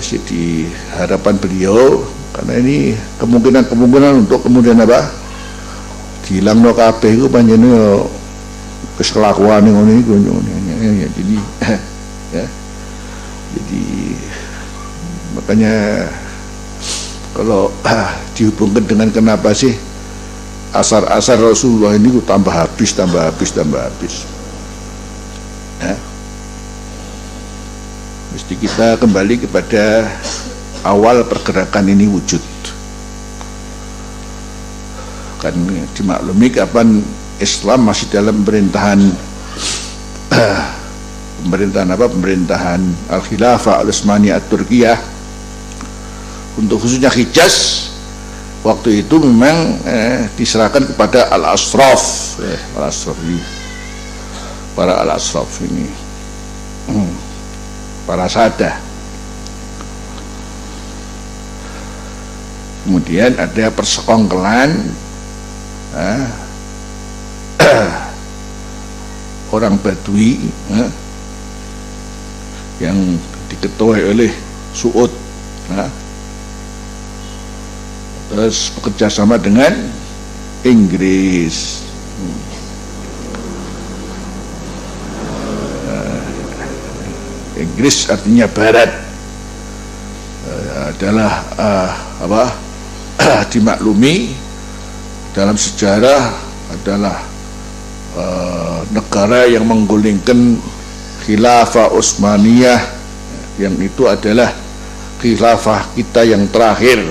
jadi harapan beliau, karena ini kemungkinan untuk kemudian apa hilang no kabeh itu panjenengan kelakuan ngono iku ya. Jadi ya, jadi makanya kalau dihubungkan dengan kenapa sih asar-asar Rasulullah ini tambah habis ya, mesti kita kembali kepada awal pergerakan ini wujud. Kan dimaklumi kapan Islam masih dalam pemerintahan pemerintahan Al-Khilafah Al-Utsmaniyah At-Turkiyah, untuk khususnya Hijaz waktu itu memang diserahkan kepada Al-Ashraf, para Al-Ashraf ini, para sadah. Kemudian ada persekongkelan orang Badui yang diketuai oleh Suud. Nah, terus bekerja sama dengan Inggris. Inggris artinya Barat, adalah dimaklumi dalam sejarah adalah negara yang menggulingkan khilafah Utsmaniyah, yang itu adalah khilafah kita yang terakhir.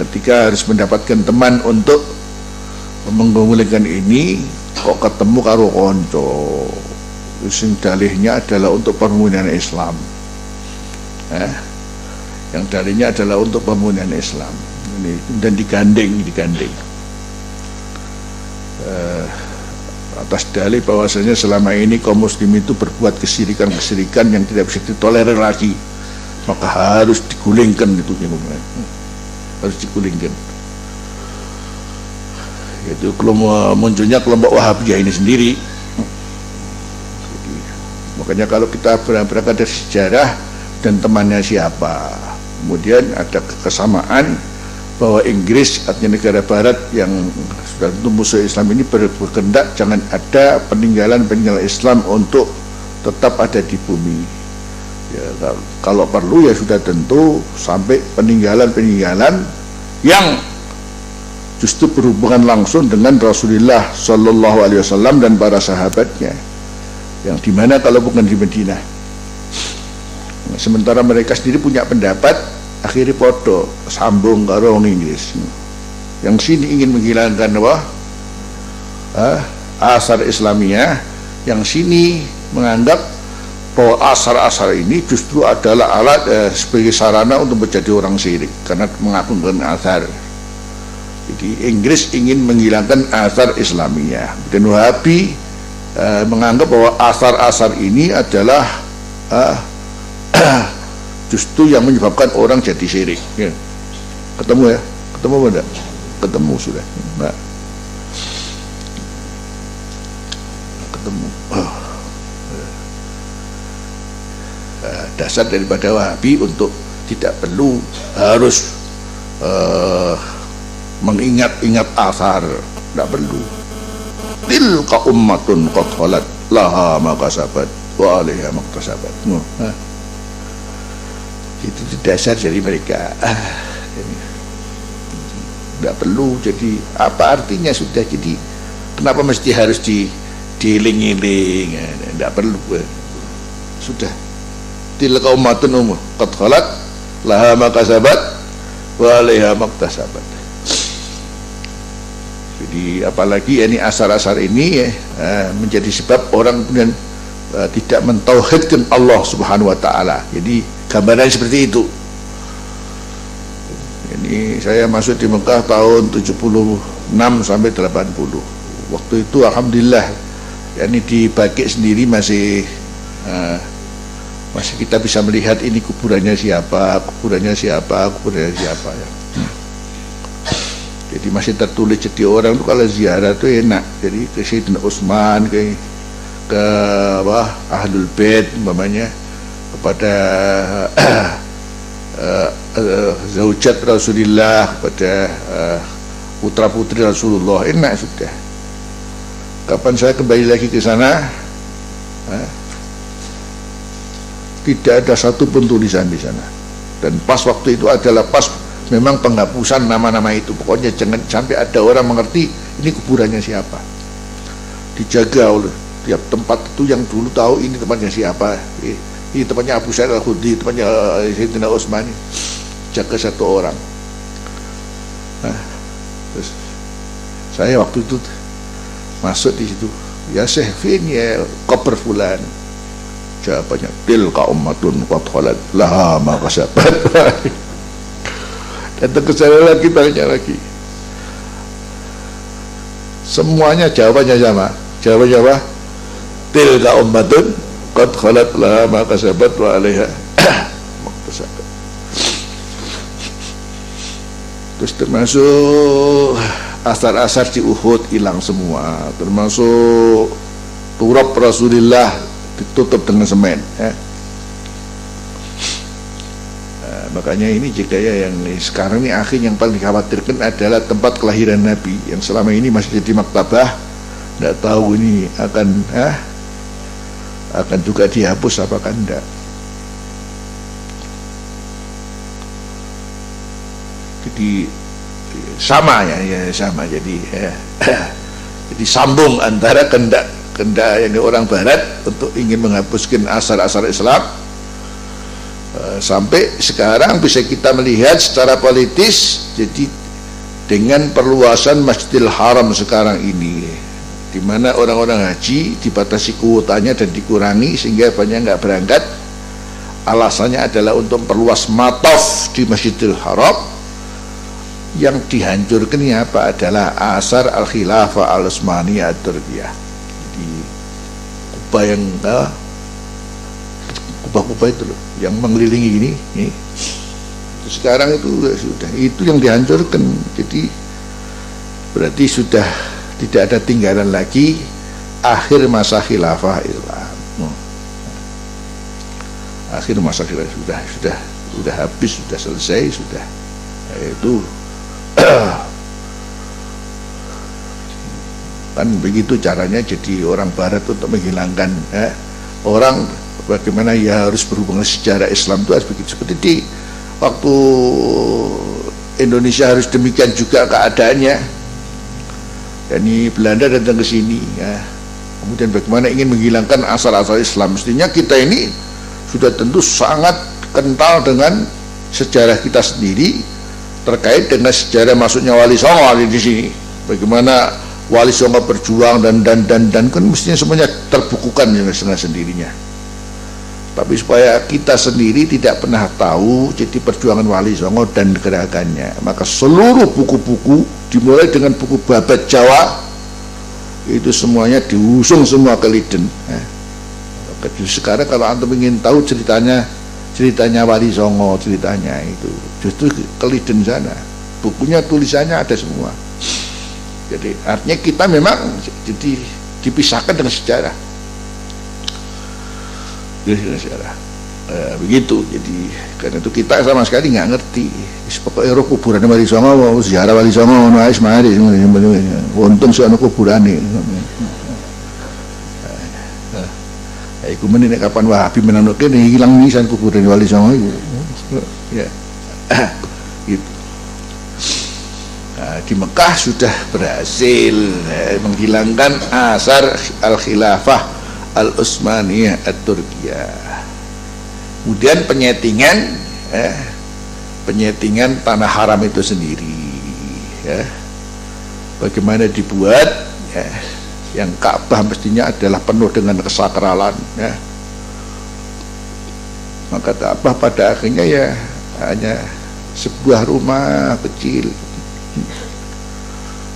Ketika harus mendapatkan teman untuk menggulingkan ini, kok ketemu karo konco sing dalihnya adalah untuk pemurnian Islam, yang dalihnya adalah untuk pemurnian Islam ini, dan digandeng atas dalih bahwasanya selama ini kaum muslim itu berbuat kesirikan yang tidak bisa ditolerir lagi, maka harus digulingkan, itu harus digulingkan. Itu munculnya kelompok Wahabiyah ini sendiri. Jadi, makanya kalau kita berangkat dari sejarah dan temannya siapa, kemudian ada kesamaan bahwa Inggris artinya negara Barat yang sudah tentu musuh Islam ini berkehendak jangan ada peninggalan Islam untuk tetap ada di bumi. Ya, kalau perlu ya sudah tentu sampai peninggalan yang justru berhubungan langsung dengan Rasulullah Shallallahu Alaihi Wasallam dan para sahabatnya, yang dimana kalau bukan di Madinah. Nah, sementara mereka sendiri punya pendapat, akhirnya podo sambung karo Inggris. Yang sini ingin menghilangkan asar Islamiyah, yang sini menganggap bahwa asar-asar ini justru adalah alat sebagai sarana untuk menjadi orang syirik karena mengagungkan asar. Jadi Inggris ingin menghilangkan asar Islamiyah, dan Wahabi menganggap bahwa asar-asar ini adalah justru yang menyebabkan orang jadi syirik. Ya. Ketemu ya? Ketemu enggak? Ketemu sudah. Nah. Ketemu. Dasar daripada Wahabi untuk tidak perlu harus mengingat-ingat asar, tidak perlu. Tilka ummatun qad khalat laha ma kasabat wa 'alaiha maktasabat. Itu dasar dari mereka. Tidak perlu. Jadi apa artinya sudah, jadi kenapa mesti harus diiling-iling? Tidak perlu. Sudah. Tilka ummatun qad khalat laha ma kasabat wa 'alaiha maktasabat. Jadi apalagi ini asar-asar ini menjadi sebab orang kemudian tidak mentauhidkan Allah Subhanahu wa taala. Jadi gambaran seperti itu. Ini saya masuk di Mekah tahun 76 sampai 80. Waktu itu alhamdulillah ini di Baqi sendiri masih kita bisa melihat ini kuburannya siapa ya. Jadi masih tertulis, jadi orang itu kalau ziarah itu enak. Jadi ke Sayyidina Utsman, ke Ahlul Bait umpamanya, kepada zaujat Rasulullah, kepada putra-putri Rasulullah, enak sudah. Kapan saya kembali lagi ke sana, tidak ada satu pun tulisan di sana. Dan pas waktu itu adalah pas memang penghapusan nama-nama itu. Pokoknya jangan sampai ada orang mengerti ini kuburannya siapa. Dijaga oleh tiap tempat itu yang dulu tahu ini tempatnya siapa. Ini tempatnya Abu Sa'id Al-Khudri, tempatnya Sayyidina Utsman. Jaga satu orang. Nah, terus saya waktu itu masuk di situ. Ya Syekhin, ya koper fulan. Jawabannya tilka ummatun qad khalat laha ma kasabat. Datang ke sana lagi, tanya lagi, semuanya jawabannya sama. Jawabannya apa? Tilka ummatun qad khalat laha ma kasabat wa 'alaiha maktasabat. Terus termasuk asar-asar di Uhud hilang semua, termasuk turab Rasulillah ditutup dengan semen ya. Makanya ini jika yang sekarang ini akhir yang paling dikhawatirkan adalah tempat kelahiran Nabi yang selama ini masih jadi maktabah. Tidak tahu ini akan juga dihapus apakah enggak. Jadi sama ya sama jadi jadi sambung antara kehendak yang orang Barat untuk ingin menghapuskan asar-asar Islam. Sampai sekarang bisa kita melihat secara politis, jadi dengan perluasan Masjidil Haram sekarang ini, di mana orang-orang haji dibatasi kuotanya dan dikurangi sehingga banyak nggak berangkat. Alasannya adalah untuk memperluas mataf di Masjidil Haram. Yang dihancurkan ini apa adalah asar al-khilafah al-Utsmaniyah at-Turkiyah. Di kubah yang kubah-kubah itu loh, yang mengelilingi ini. Sekarang itu sudah itu yang dihancurkan. Jadi berarti sudah tidak ada tinggalan lagi akhir masa khilafah Islam. Akhir masa khilafah sudah habis, sudah selesai, sudah itu kan begitu caranya. Jadi orang Barat untuk menghilangkan orang bagaimana ya harus berhubungan sejarah Islam itu harus begitu. Seperti di waktu Indonesia harus demikian juga keadaannya. Yani Belanda datang ke sini ya. Kemudian bagaimana ingin menghilangkan asal-asal Islam. Mestinya kita ini sudah tentu sangat kental dengan sejarah kita sendiri terkait dengan sejarah masuknya Wali Songo di sini. Bagaimana Wali Songo berjuang dan kan mestinya semuanya terbukukan dengan sendirinya. Tapi supaya kita sendiri tidak pernah tahu jadi perjuangan Wali Songo dan gerakannya, maka seluruh buku-buku dimulai dengan buku Babat Jawa itu semuanya diusung semua ke Leiden. Sekarang kalau antum ingin tahu ceritanya Wali Songo, ceritanya itu justru ke Leiden sana, bukunya tulisannya ada semua. Jadi artinya kita memang jadi dipisahkan dengan sejarah. Begitu. Jadi karena itu kita sama sekali nggak ngerti. Pokoknya roh kuburan Wali Songo, ziarah Wali Songo, nulis mari, untung soal kuburan ini. Iku menit kapan Wahabi menanuknya hilang nisan kuburan Wali Songo itu. Ya, gitu. Nah, di Mekah sudah berhasil menghilangkan asar al-khilafah al-Utsmaniyah at-Turkiyah. Kemudian penyetingan tanah haram itu sendiri ya. Bagaimana dibuat ya, yang Ka'bah mestinya adalah penuh dengan kesakralan ya. Maka Ka'bah pada akhirnya ya hanya sebuah rumah kecil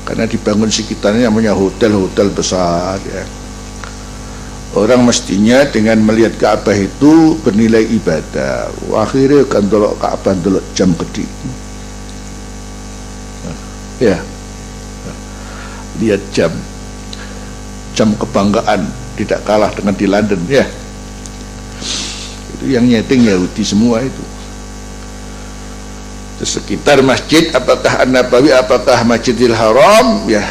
karena dibangun sekitarnya namanya hotel-hotel besar ya. Orang mestinya dengan melihat Ka'bah itu bernilai ibadah. Akhirnya kan delok Ka'bah delok jam gede. Ya. Lihat jam kebanggaan, tidak kalah dengan di London ya. Itu yang nyeting Yahudi semua itu. Di sekitar masjid apakah An-Nabawi, apakah Masjidil Haram ya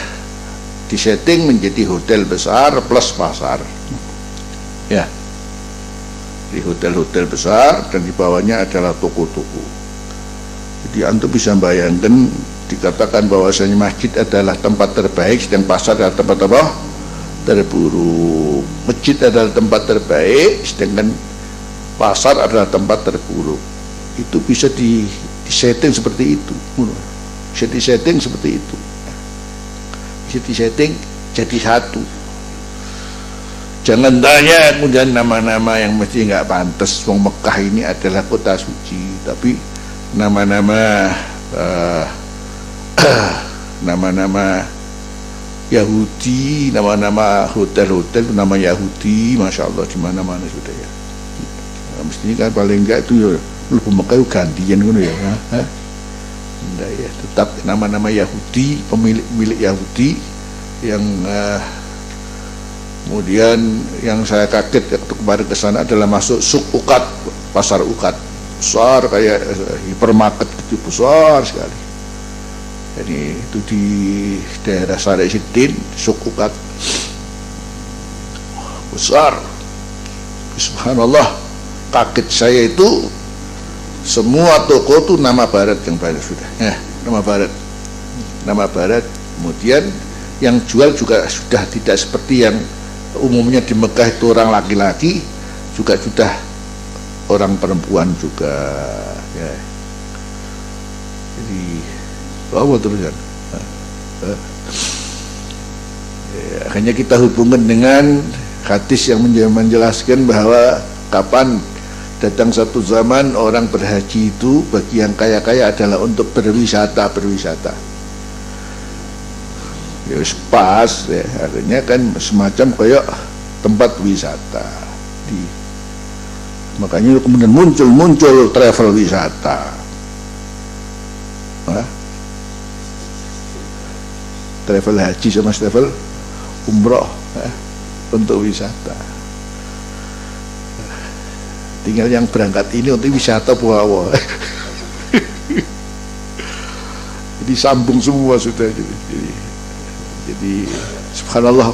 disetting menjadi hotel besar plus pasar. Ya, di hotel-hotel besar dan di bawahnya adalah toko-toko. Jadi antum bisa bayangkan, dikatakan bahwasanya masjid adalah tempat terbaik sedang pasar adalah tempat apa? Terburuk. Masjid adalah tempat terbaik sedangkan pasar adalah tempat terburuk. Itu bisa disetting seperti itu. Bisa disetting seperti itu. Bisa disetting jadi satu. Jangan tanya kemudian nama-nama yang mesti nggak pantas. Wong Mekah ini adalah kota suci, tapi nama-nama nama-nama Yahudi, nama-nama hotel-hotel nama Yahudi, masya Allah di mana-mana sudah ya. Mestinya kan paling enggak itu ya, lu Mekah gantian gitu ya. Enggak ya, tetap nama-nama Yahudi, pemilik Yahudi yang Kemudian yang saya kaget waktu kemarin ke sana adalah masuk Suk Ukat, pasar Ukat, besar kayak hipermarket gitu, besar sekali. Jadi itu di daerah Sari Sidin, Suk Ukat, besar. Subhanallah, kaget saya itu semua toko itu nama barat yang banyak sudah, nama barat. Kemudian yang jual juga sudah tidak seperti yang umumnya di Mekah itu orang laki-laki, juga sudah orang perempuan juga, ya. Jadi apa terusan? Ya, akhirnya kita hubungkan dengan hadis yang menjelaskan bahwa kapan datang satu zaman orang berhaji itu bagi yang kaya-kaya adalah untuk berwisata. Ya pas ya, artinya kan semacam kayak tempat wisata makanya kemudian muncul travel wisata. Travel haji sama travel umroh untuk wisata. Tinggal yang berangkat ini untuk wisata puawa. Jadi sambung semua sudah. Jadi subhanallah,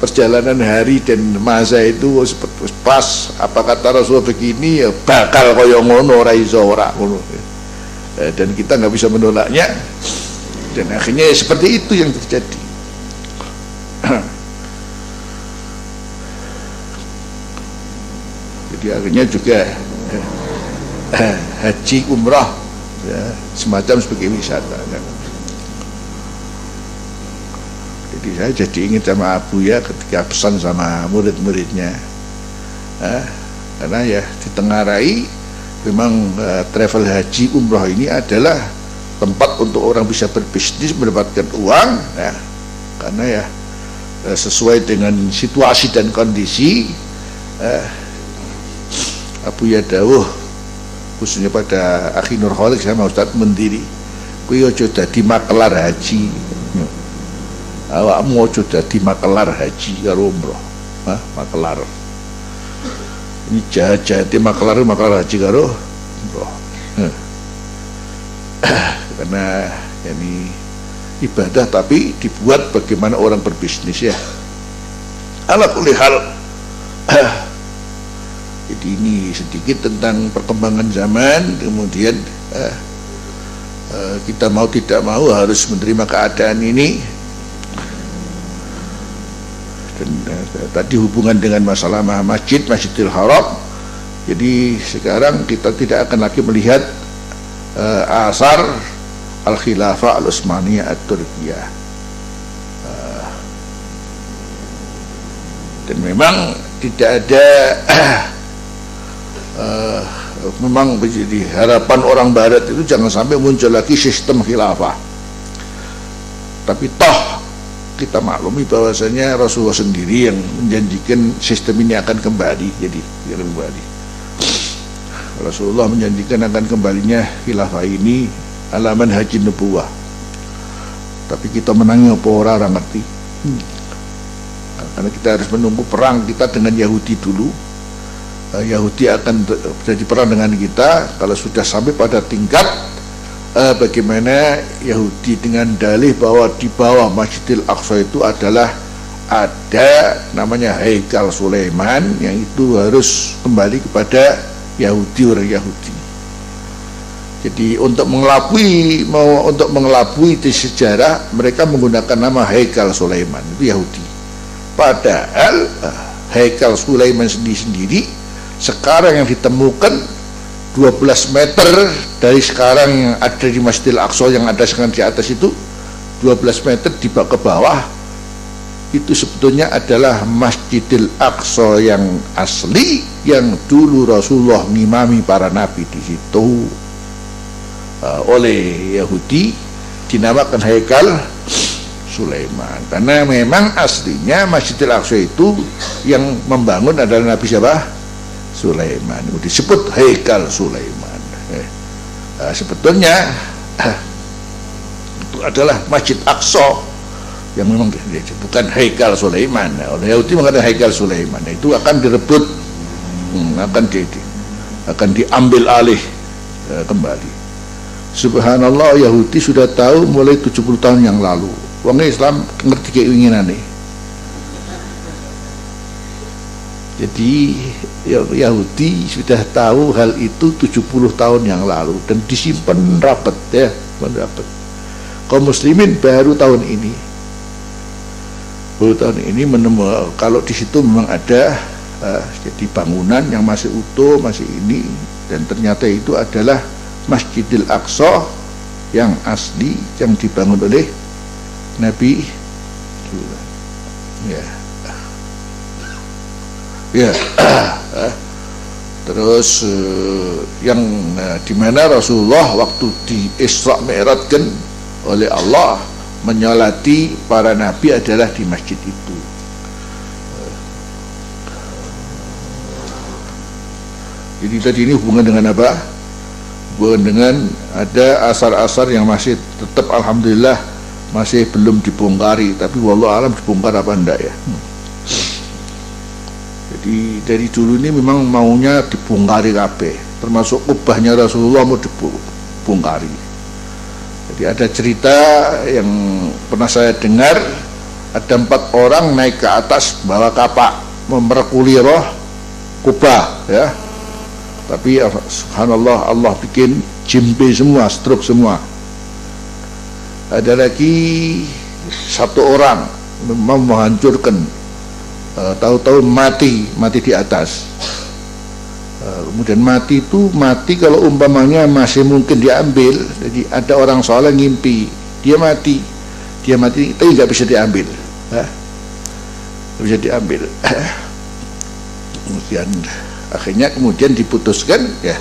perjalanan hari dan masa itu pas apa kata Rasulullah begini ya bakal kaya ngono, ora iso ora ngono. Dan kita nggak bisa menolaknya, dan akhirnya seperti itu yang terjadi. Jadi akhirnya juga haji umrah ya, semacam sebagai wisata kan. Jadi saya jadi ingat sama Abu ya ketika pesan sama murid-muridnya, karena ya ditengarai memang travel haji umrah ini adalah tempat untuk orang bisa berbisnis, mendapatkan uang ya, karena ya sesuai dengan situasi dan kondisi. Abu ya dawuh khususnya pada Akhi Nur Khalik sama Ustaz Mendiri, kuwi aja dadi makelar haji, awakmu aja dadi makelar haji karo umroh. Makelar ini jahat-jahat makelar haji karo umroh. Karena ini ibadah tapi dibuat bagaimana orang berbisnis ya. Ala kulli hal. Jadi ini sedikit tentang perkembangan zaman. Kemudian kita mau tidak mau harus menerima keadaan ini. Dan tadi hubungan dengan masalah Masjidil Haram. Jadi sekarang kita tidak akan lagi melihat asar Al-Khilafah Al-Utsmaniyah At-Turkiyah. Dan memang tidak ada memang menjadi harapan orang barat itu jangan sampai muncul lagi sistem khilafah. Tapi toh kita maklumi bahwasanya Rasulullah sendiri yang menjanjikan sistem ini akan kembali, jadi kembali. Rasulullah menjanjikan akan kembalinya khilafah ini alaman haji nubuwah. Tapi kita menangnya apa orang ngerti. Karena kita harus menunggu perang kita dengan Yahudi dulu. Yahudi akan terjadi perang dengan kita kalau sudah sampai pada tingkat bagaimana Yahudi dengan dalih bahwa di bawah Masjidil Aqsa itu adalah ada namanya Haikal Sulaiman yang itu harus kembali kepada Yahudi, orang Yahudi. Jadi untuk mengelabui di sejarah mereka menggunakan nama Haikal Sulaiman, itu Yahudi. Padahal Haikal Sulaiman sendiri sekarang yang ditemukan 12 meter dari sekarang yang ada di Masjidil Aqsa, yang ada sekarang di atas itu 12 meter di bawah ke bawah, itu sebetulnya adalah Masjidil Aqsa yang asli yang dulu Rasulullah ngimami para nabi di situ. Oleh Yahudi dinamakan Haikal Sulaiman karena memang aslinya Masjidil Aqsa itu yang membangun adalah Nabi siapa? Sulaiman. Disebut Haikal Sulaiman. Sebetulnya itu adalah Masjid Aqsa yang memang bukan haikal Sulaiman. Orang Yahudi mengatakan haikal Sulaiman itu akan direbut, akan diambil alih kembali. Subhanallah, Yahudi sudah tahu mulai 70 tahun yang lalu. Wong Islam ngerti keinginan nih. Jadi Yahudi sudah tahu hal itu 70 tahun yang lalu dan disimpan rapat ya, rapat. Kaum muslimin baru tahun ini menemukan kalau di situ memang ada jadi bangunan yang masih utuh, masih ini, dan ternyata itu adalah Masjidil Aqsa yang asli yang dibangun oleh Nabi terus yang dimana Rasulullah waktu di Isra Mi'rajkan oleh Allah menyolati para nabi adalah di masjid itu. Jadi tadi ini hubungan dengan apa? Hubungan dengan ada asar-asar yang masih tetap alhamdulillah masih belum dibongkari, tapi wallahu alam dibongkar apa enggak ya. Jadi dari dulu ini memang maunya dibongkari kabeh, termasuk kubahnya Rasulullah mau dibongkari. Jadi ada cerita yang pernah saya dengar, ada 4 orang naik ke atas bawa kapak memerkuli roh kubah ya. Tapi subhanallah, Allah bikin jimpe semua, stroke semua. Ada lagi 1 orang memang menghancurkan, tahu-tahu mati di atas. Kemudian mati itu kalau umpamanya masih mungkin diambil. Jadi ada orang soleh ngimpi dia mati tapi nggak bisa diambil, nggak bisa diambil. Kemudian diputuskan ya,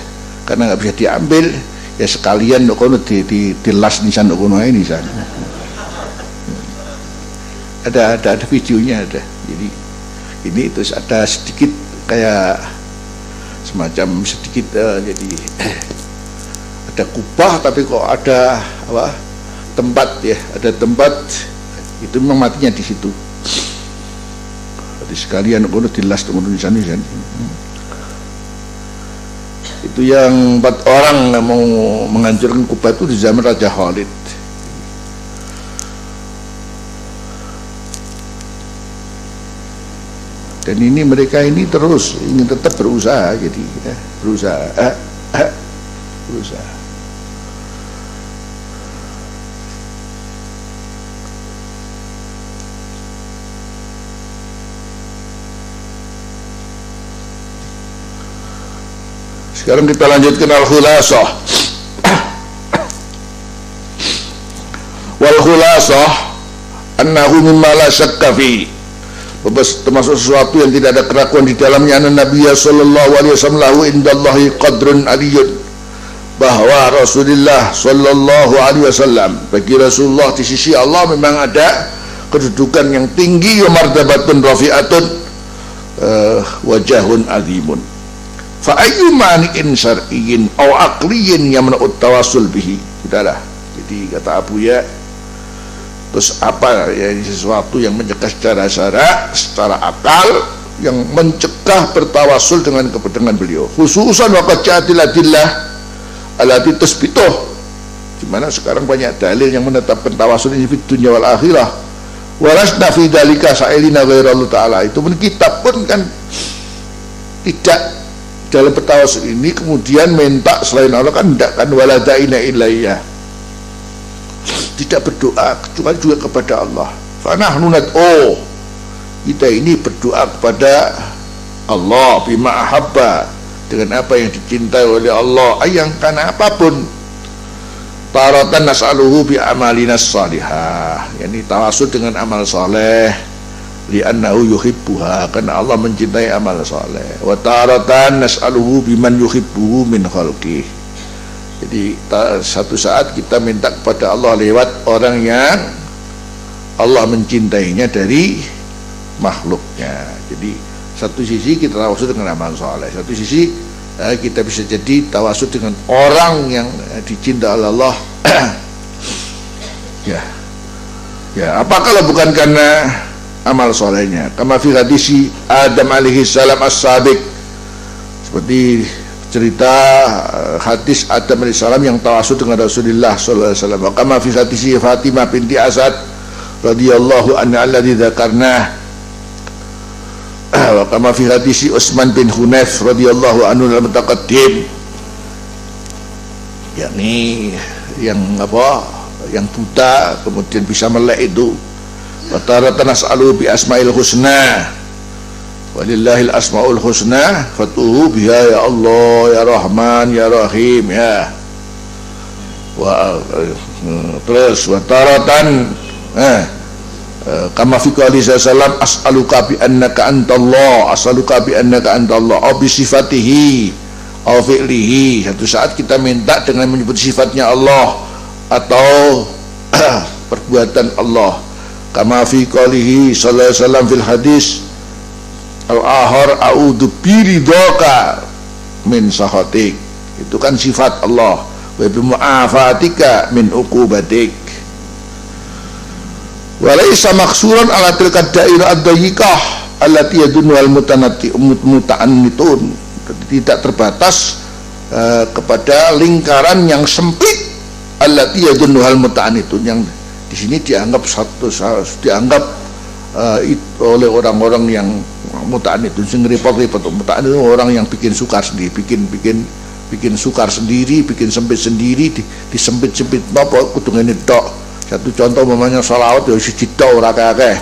karena nggak bisa diambil ya sekalian kono di las nisan kono ini sana. Ada videonya ada. Jadi ini terus ada sedikit kayak semacam sedikit jadi ada kubah tapi kok ada apa tempat ya, ada tempat itu memang matinya di situ. Jadi sekalian kono dilas kono di sana. Itu yang 4 orang mau menghancurkan kubah itu di zaman Raja Khalid. Dan ini mereka ini terus ingin tetap berusaha, jadi ya, berusaha. Sekarang kita lanjutkan al-khulasah. Wal khulasah annahu mimma la syakka fi, termasuk sesuatu yang tidak ada keraguan di dalamnya, anna Nabiya sallallahu alaihi wasallam lahu indallahi qadrun aliyun, bahwa Rasulullah sallallahu alaihi wasallam bagi Rasulullah di sisi Allah memang ada kedudukan yang tinggi, wa martabatun rafi'atun wajahun azimun. Fa ayyu mani'in syar'iyyin aw aqliyyin yamna'ut tawassul bihi. Sudahlah. Jadi kata Abu Ya, terus apa ya, sesuatu yang mencegah secara akal yang mencegah bertawasul dengan beliau, khususan waqad ja'atil adillah allati tasbituh, di mana sekarang banyak dalil yang menetapkan tawasul ini di dunia wal akhirah. Walasna fi dzalika sa'ilina ghairallahu ta'ala. Itu pun kitab pun kan tidak dalam bertawasul ini kemudian minta selain Allah, kan tidak, kan waladaina ilayya, tidak berdoa kecuali juga kepada Allah. Fanahnu nad'u, kita ini berdoa kepada Allah bima ahabba, dengan apa yang dicintai oleh Allah, ayang kana apapun. Taratan nas'aluhu bi amalina salihah, yakni tawasul dengan amal saleh, li'annahu yuhibbuha, karena Allah mencintai amal saleh. Wa taratan nas'aluhu biman yuhibbuhu min khalqih, jadi satu saat kita minta kepada Allah lewat orang yang Allah mencintainya dari makhluknya. Jadi satu sisi kita tawasul dengan amal saleh, satu sisi kita bisa jadi tawasul dengan orang yang dicintai oleh Allah. Ya. Ya, apa kalau bukan karena amal solehnya? Kama fi hadisi Adam alaihi salam as-sabiq, seperti cerita hadis Adam alaihi salam yang tawasul dengan Rasulullah sallallahu alaihi wasallam. Kama fi hadisi Fatimah binti Asad radhiyallahu anha alladhi dzakarna, wa kama fi hadisi Utsman bin Hunayf radhiyallahu anhu al-mutaqaddim, yakni yang apa, yang buta kemudian bisa melek itu. Wataratan as'alu bi asma'il husna walillahil asma'ul husna fatuhu biha ya Allah ya Rahman ya Rahim ya. Terus wataratan kama fi qouli sallam as'aluka bi annaka antallah, as'aluka bi annaka antallah, au bi sifatihi au fi'lihi. Satu saat kita minta dengan menyebut sifatnya Allah atau perbuatan Allah. Kama fi qoulihi sallallahu alaihi wasallam fil hadis al-ahar a'udzu biridhaka min sakhatik, itu kan sifat Allah. Wa bi mu'afatika min uqubatik. Wa laysa maksuran ala tilka dairah ad-dayiqah allati yadunnu al-muta'annitun, tidak terbatas kepada lingkaran yang sempit allati yadunnuhal muta'annitun, yang di sini dianggap dianggap oleh orang-orang yang muta'annitun, sing repot-repot. Muta'annitun orang yang bikin sukar sendiri, bikin sukar sendiri, bikin sempit sendiri, disempit-sempit napa kudu ngene tok. Satu contoh umpamanya sholawat ya siji tok ora akeh.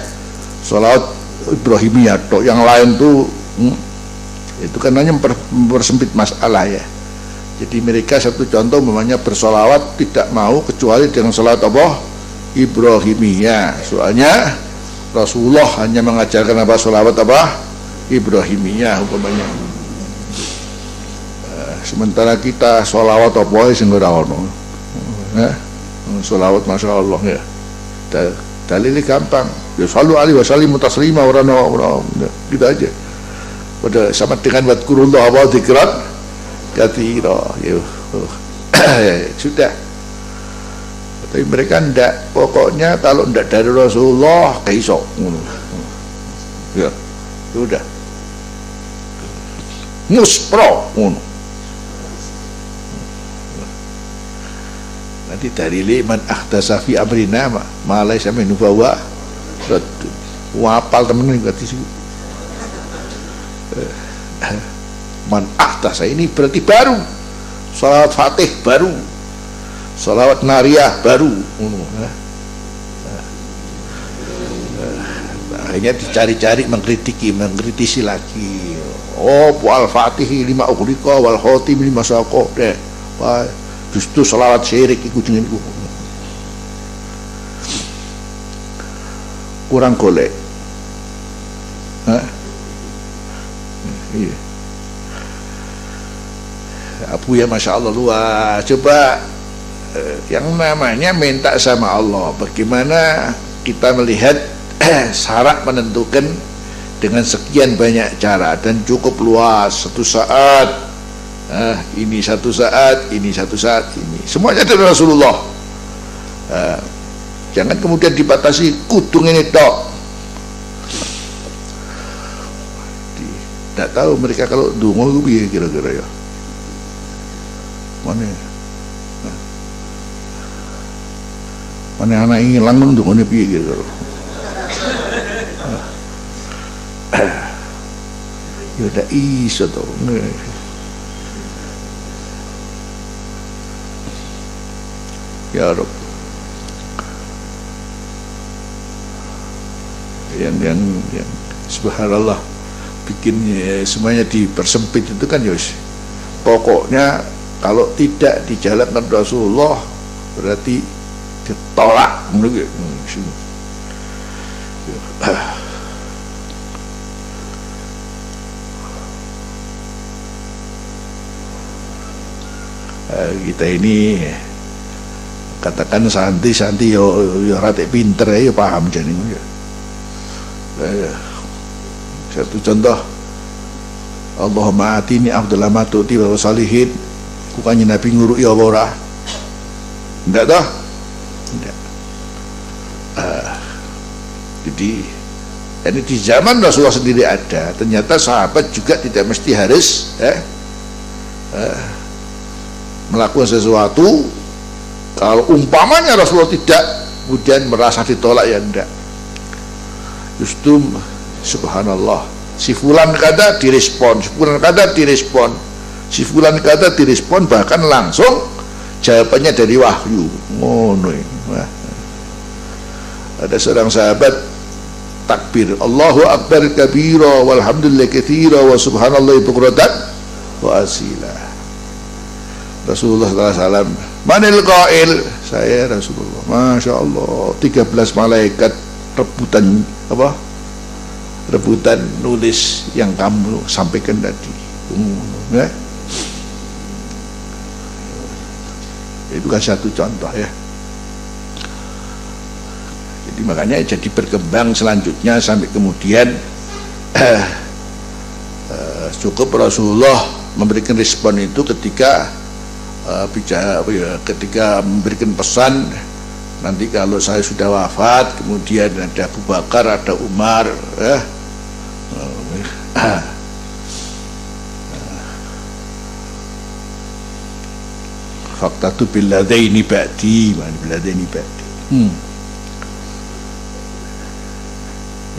Sholawat Ibrahimiyah tok, yang lain tuh itu kan hanya mempersempit masalah ya. Jadi mereka satu contoh namanya bersolawat tidak mau kecuali dengan salat apa? Ibrahimiyah. Soalnya Rasulullah hanya mengajarkan apa? Solawat apa? Ibrahimiyah umpamanya. Sementara kita solawat apa sing ora ono. Solawat Masya Allah ya. Dalilnya gampang. Ya sallu alaihi wasallim taslima ora gitu aja. Pada sama dengan wadkurullah wa dzikran katsira ya. Sudah. Tapi mereka ndak, pokoknya kalau ndak dari Rasulullah kaiso ngono. Ya. Sudah. Muspro ngono. Nanti dari liman ahdasa fi amrina ma laysa minhu fahuwa radd. Wapal temen berarti sih. Man ahdasa ini berarti baru. Salawat Fatih baru. Salawat Nariyah baru. Akhirnya dicari-cari, mengkritisi lagi. Oh, Al-Fatih lima ughliqa wal khatim lima saqa. Justru salawat syirik iku jenenge iku. Kurang golek. Iya. Abu ya Masya Allah luas. Coba yang namanya minta sama Allah, bagaimana kita melihat syarat menentukan dengan sekian banyak cara dan cukup luas. Satu saat ini, satu saat ini, satu saat ini, semuanya dari Rasulullah. Jangan kemudian dibatasi kudung ini tok. Tidak tahu mereka kalau dungo itu piye kira-kira ya. Mana anak ngilang dungo ini piye kira-kira. Ya udah iso tuh. Ya Rabb. Yang subhanallah bikin semuanya dipersempit itu kan Yos. Pokoknya kalau tidak dijalankan Rasulullah berarti ditolak. Kita ini katakan santi yo rate pinter ya paham jadi satu contoh, Allahumma atini afdhala ma tu'ti wa salihin, bukannya Nabi nguruk ya ora? Ndak toh? Ndak. Jadi ini di zaman Rasulullah sendiri ada. Ternyata sahabat juga tidak mesti harus melakukan sesuatu. Kalau umpamanya Rasulullah tidak, kemudian merasa ditolak, ya enggak. Justru subhanallah, si fulan kata direspon, si fulan kata direspon, si fulan kata direspon, bahkan langsung jawabannya dari wahyu. Ngono. Ada seorang sahabat takbir, Allahu akbar kabira walhamdulillah katsira wa subhanallah bukratan wa asila. Rasulullah SAW, manil qail, saya Rasulullah. Masya Allah, 13 malaikat rebutan nulis yang kamu sampaikan tadi. Ya. Itu kan satu contoh, ya. Jadi makanya jadi berkembang selanjutnya sampai kemudian cukup Rasulullah memberikan respon itu ketika ketika memberikan pesan, nanti kalau saya sudah wafat, kemudian ada Abu Bakar, ada Umar, faktatu billadaini ba'di,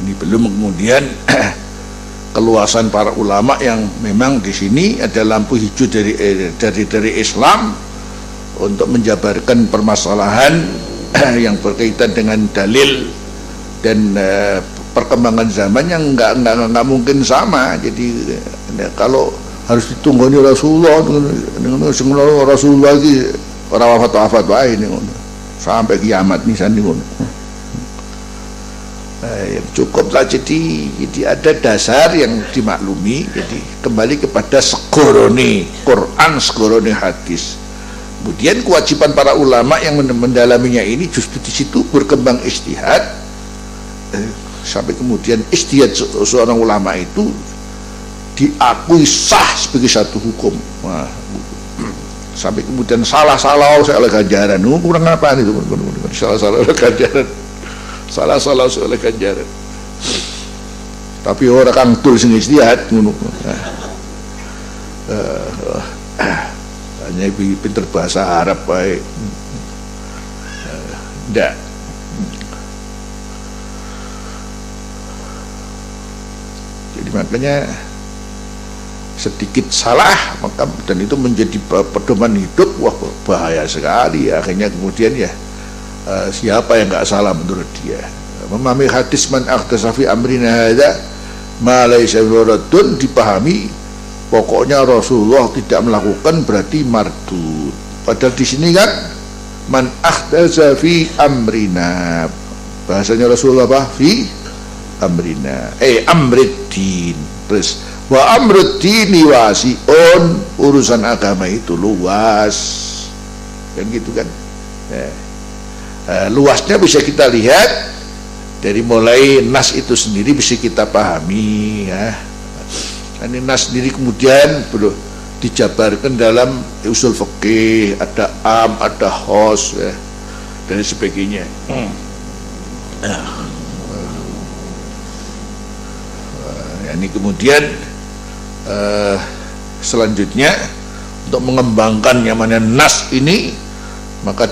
ini belum kemudian keluasan para ulama yang memang di sini ada lampu hijau dari Islam untuk menjabarkan permasalahan yang berkaitan dengan dalil dan perkembangan zaman yang nggak mungkin sama. Jadi kalau harus ditunggoni Rasulullah lagi orang wafat ini sampai kiamat misalnya yang cukuplah. Jadi ada dasar yang dimaklumi. Jadi kembali kepada segorone Quran, segorone hadis. Kemudian kewajiban para ulama yang mendalaminya ini justru di situ berkembang ijtihad, sampai kemudian ijtihad seorang ulama itu diakui sah sebagai satu hukum. Nah, sampai kemudian salah oleh ganjaran. Kurang apa itu? Salah oleh ganjaran. Salah oleh ganjaran. Tapi orang kang tul sing ijtihad ngono. Hanya pinter bahasa Arab baik. Ndak. Jadi makanya sedikit salah maka dan itu menjadi pedoman hidup, wah bahaya sekali. Akhirnya kemudian ya siapa yang nggak salah menurut dia? Memahami hadis man akhtasa fi amrina hadza ma laysa biradun, dipahami pokoknya Rasulullah tidak melakukan berarti mardud. Padahal di sini kan man akhtasa fi amrina, bahasanya Rasulullah apa? Fi amrina amriddin. Terus wa amruddini wasi'un, urusan agama itu luas kan gitu kan. Luasnya bisa kita lihat dari mulai nas itu sendiri bisa kita pahami, ya. Ini nas sendiri kemudian dijabarkan dalam usul fikih, ada am, ada khos, ya, dan sebagainya. Ini kemudian selanjutnya untuk mengembangkan yang mana nas ini, maka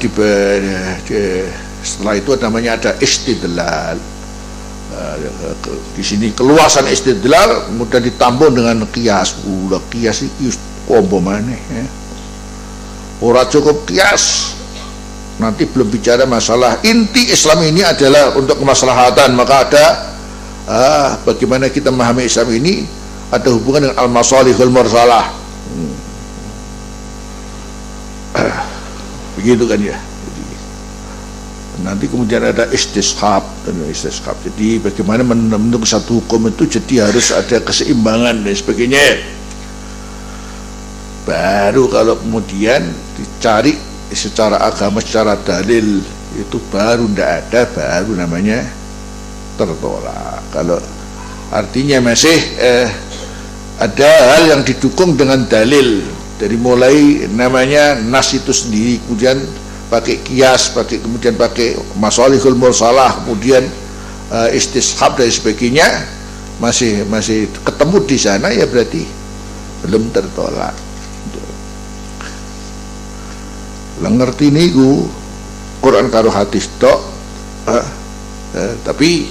setelah itu namanya ada istidlal. Di sini keluasan istidlal kemudian ditambah dengan kias. Kias itu kombo maneh, ya. Ora cukup kias, nanti belum bicara masalah inti Islam ini adalah untuk kemaslahatan, maka ada bagaimana kita memahami Islam ini ada hubungan dengan al-masalihul mursalah. Begitu kan, ya. Nanti kemudian ada istishab dan istishab. Jadi bagaimana membentuk satu hukum itu, jadi harus ada keseimbangan dan sebagainya. Baru kalau kemudian dicari secara agama, secara dalil itu baru tidak ada, baru namanya tertolak. Kalau artinya masih ada hal yang didukung dengan dalil, dari mulai namanya nas itu sendiri, kemudian pakai kias, kemudian pakai masalihul mursalah, kemudian istishab dan sebagainya masih ketemu di sana, ya berarti belum tertolak. Lah ngerti niku Quran karo hadis tok, tapi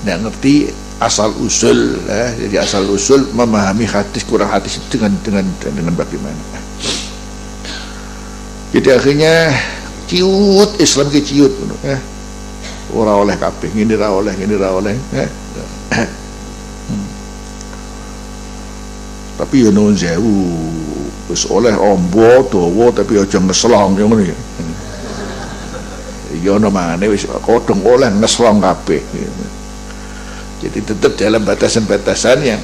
nggak ngerti asal usul, jadi asal usul memahami hadis kurang hadis itu dengan bagaimana. Jadi akhirnya ciut Islam ke ciut, ora oleh kabeh, ngene ra oleh, tapi ya nuwun sewu, wis oleh ombo dawa tapi aja ngeslong ngono ya. Ya ono maneh wis kodhong oleh ngeslong kabeh. Jadi tetap dalam batasan-batasan yang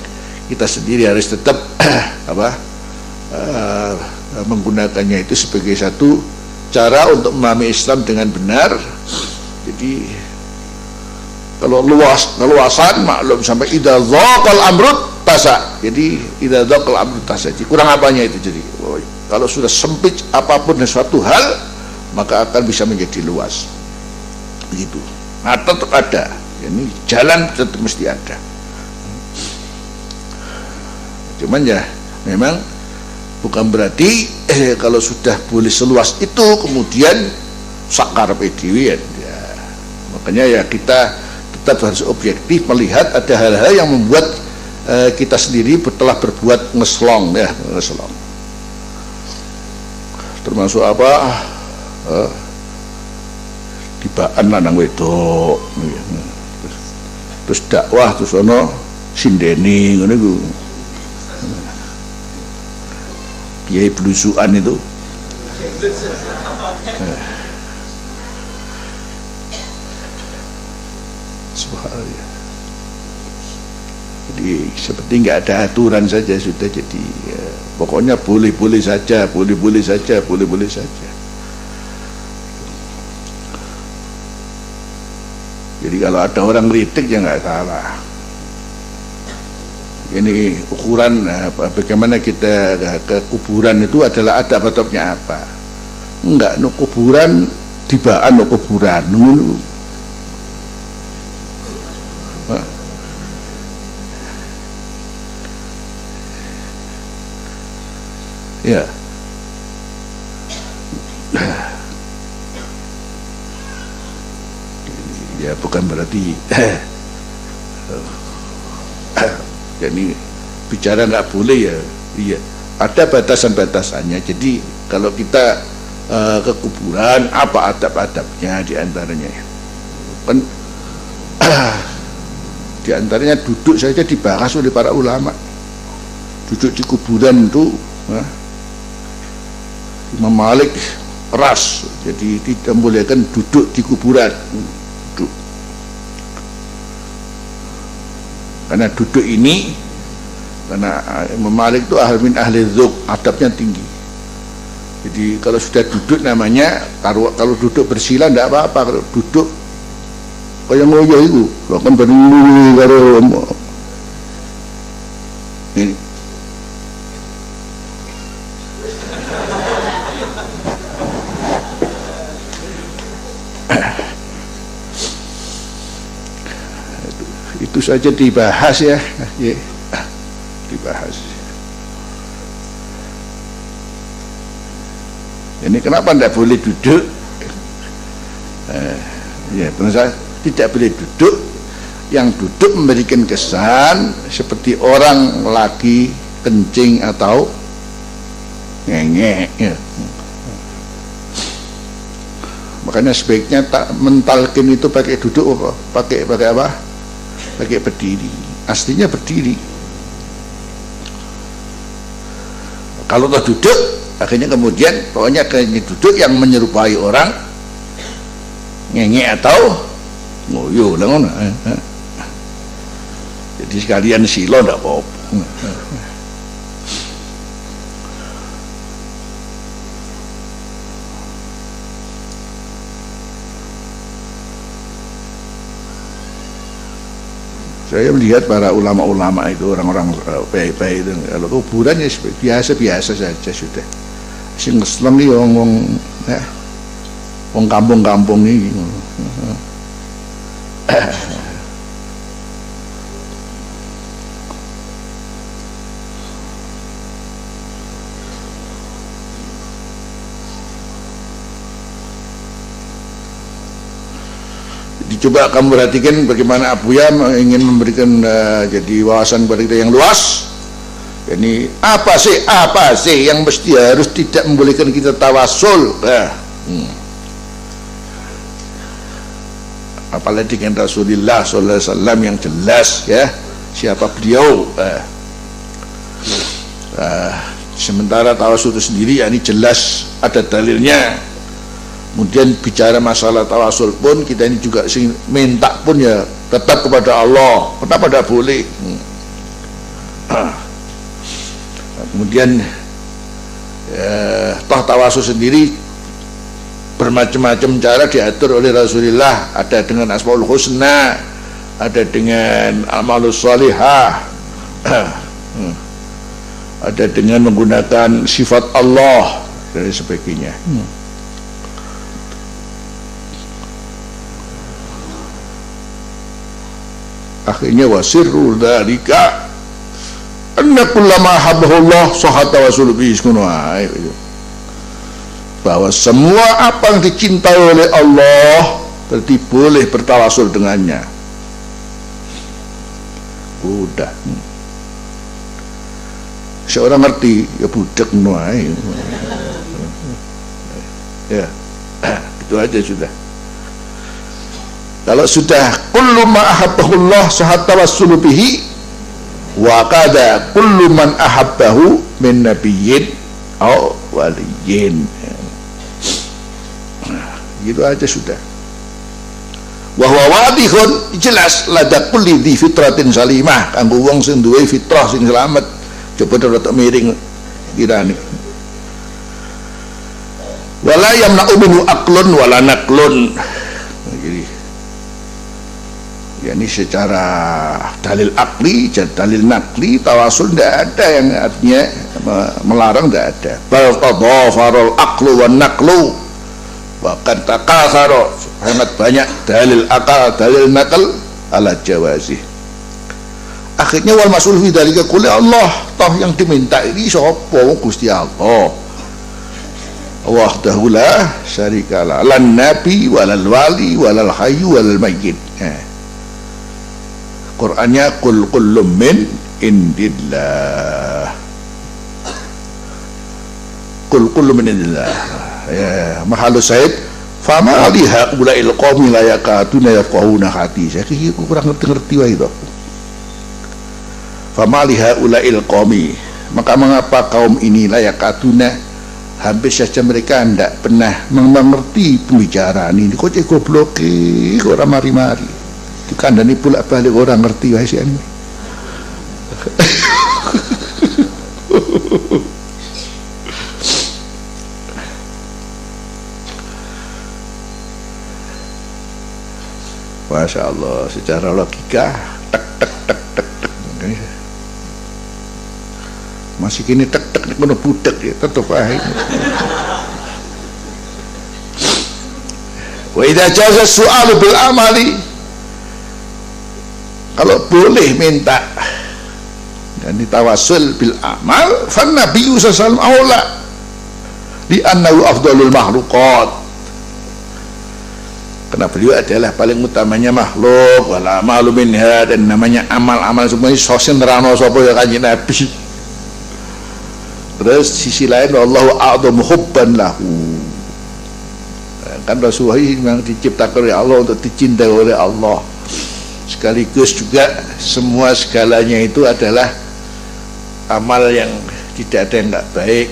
kita sendiri harus tetap menggunakannya itu sebagai satu cara untuk memahami Islam dengan benar. Jadi kalau keluasan maklum sampai idza dzaqal amrut tasa. Jadi idza dzaqal amrut tasa. Jadi kurang apanya itu, jadi kalau sudah sempit apapun suatu hal maka akan bisa menjadi luas. Begitu. Nah, tetap ada. Ini jalan tetap mesti ada. Cuman ya memang bukan berarti kalau sudah boleh seluas itu kemudian sakarepe dhewe ya. Makanya ya kita tetap harus objektif melihat ada hal-hal yang membuat kita sendiri telah berbuat ngeslong ya, ngeslong. Termasuk apa? Tibaan lanang wedok. Terus dakwah terus ono sindeni ngono iku. Kiai belusukan itu. Subhanallah. Jadi seperti nggak ada aturan saja sudah, jadi ya, pokoknya boleh-boleh saja. Jadi kalau ada orang kritik ya nggak salah. Ini ukuran bagaimana kita ke kuburan itu adalah adab-adabnya apa. Enggak, no kuburan tibaan no kuburan. Ya. Ya bukan berarti jadi bicara nggak boleh ya, iya ada batasan-batasannya. Jadi kalau kita ke kuburan apa adab-adabnya diantaranya kan diantaranya duduk saja dibahas oleh para ulama. Duduk di kuburan itu Imam Malik ras, jadi tidak bolehkan duduk di kuburan. Karena duduk ini, karena Imam Malik itu ahli dzuk, adabnya tinggi. Jadi kalau sudah duduk namanya, kalau duduk bersila tidak apa-apa. Kalau duduk kayak ngoyo itu, kan berdiri karo ini. Itu saja dibahas ya, dibahas. Ini kenapa tidak boleh duduk? Ya, saya tidak boleh duduk. Yang duduk memberikan kesan seperti orang lagi kencing atau ngengek. Ya. Makanya sebaiknya tak mentalkin itu pakai duduk, pakai apa? Pakai berdiri, aslinya berdiri. Kalau tak duduk, akhirnya kemudian pokoknya kayaknya duduk yang menyerupai orang ngengek atau ngoyo lah ngono. Jadi sekalian silo ndak apa-apa. Saya melihat para ulama-ulama itu, orang-orang baik-baik itu, kalau kuburannya biasa-biasa saja sudah. Sing Islam ini wong kampung-kampung ini. Coba kamu perhatikan bagaimana Abuya ingin memberikan jadi wawasan kepada kita yang luas. Ini apa sih yang mesti harus tidak membolehkan kita tawasul? Apalagi dengan Rasulullah sallallahu alaihi wasallam yang jelas ya siapa beliau. Sementara tawasul itu sendiri ini jelas ada dalilnya. Kemudian bicara masalah tawasul pun kita ini juga minta pun ya tetap kepada Allah. Kenapa tidak boleh? Kemudian toh tawasul sendiri bermacam-macam cara diatur oleh Rasulullah. Ada dengan Asmaul Husna, ada dengan Amalus Salihah, ada dengan menggunakan sifat Allah dan sebagainya. Akhirnya wasirul dzalika anna kullama habbahullah sahata wasul bihi bahwa semua apa yang dicintai oleh Allah berarti boleh bertawasul dengannya. Udah seorang ngerti ya budak nuai ya itu aja sudah. Kalau sudah kullu ma ahabbahullah sahat tawassulu bihi wa qada kullu man ahabbahu min nabiyyin aw waliyyin. Gitu aja sudah. Wa huwa wadihun jelas lada kulli di fitratin salimah kanggo wong sing duwe fitrah sing selamat. Coba rada miring kirane. Wala yamna'u minhu aqlun wala naqlun. Jadi ya ini secara dalil akli, dalil nakli, tawasul tidak ada yang artinya melarang, tidak ada. Bal tadhafarul aqlu wan naqlu, bahkan takasaro sangat banyak dalil akal, dalil nakal ala jawazi. Akhirnya wal mas'ul fi dzalika kulli Allah, toh yang diminta ini sapa? Gusti Allah. Wahdahu la syarikalah, lan nabi walal wali walal hayyu walal mayyit. Qur'annya kul kullum min indillah, kul kullum min indillah ya mahalus syahid fama liha ula'il qawmi la yakatuna yafqahuna hadis. Saya kurang ngerti wae itu. Fama liha ula'il qawmi, maka mengapa kaum ini la yakatuna, hampir saja mereka tidak pernah mengerti pembicaraan ini. Kok cek goblok orang mari-mari dikandani pula balik orang ngerti wae sih ini. Masya Allah, secara logika masih kini tek mana budak ya tetap aja. Wa idza jaza su'alu bil amali, kalau boleh minta dan ditawasul bil amal, fan nabiyyu sallallahu alaihi wasallam aula li annahu afdalul makhluqat, karena beliau adalah paling utamanya makhluk, wala amalu minha, dan namanya amal-amal semuanya sosen nerano sapa ya kanjeng Nabi. Terus sisi lain wallahu a'dhamu hubban lahu, kan Rasulullah memang diciptakan oleh Allah untuk dicintai oleh Allah, sekaligus juga semua segalanya itu adalah amal yang tidak ada yang tidak baik.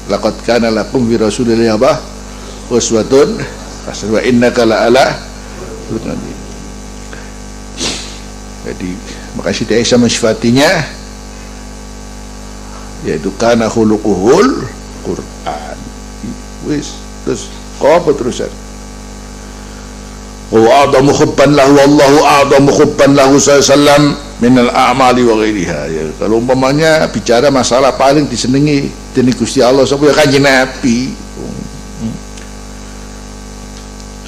Laqad kana lakum fi rasulillahi uswatun hasanah wa innaka la'ala. Jadi makasih dia sama sifatinya, yaitu kana khuluquhul Quran. Wis terus apa terusan? Wa a'dhamu hubban lahu wallahu a'dhamu hubban lahu sallallahu minal a'mali wa ghairiha. Ya, kalau umpamanya bicara masalah paling disenengi dening Gusti Allah sapa ya kanjeng Nabi.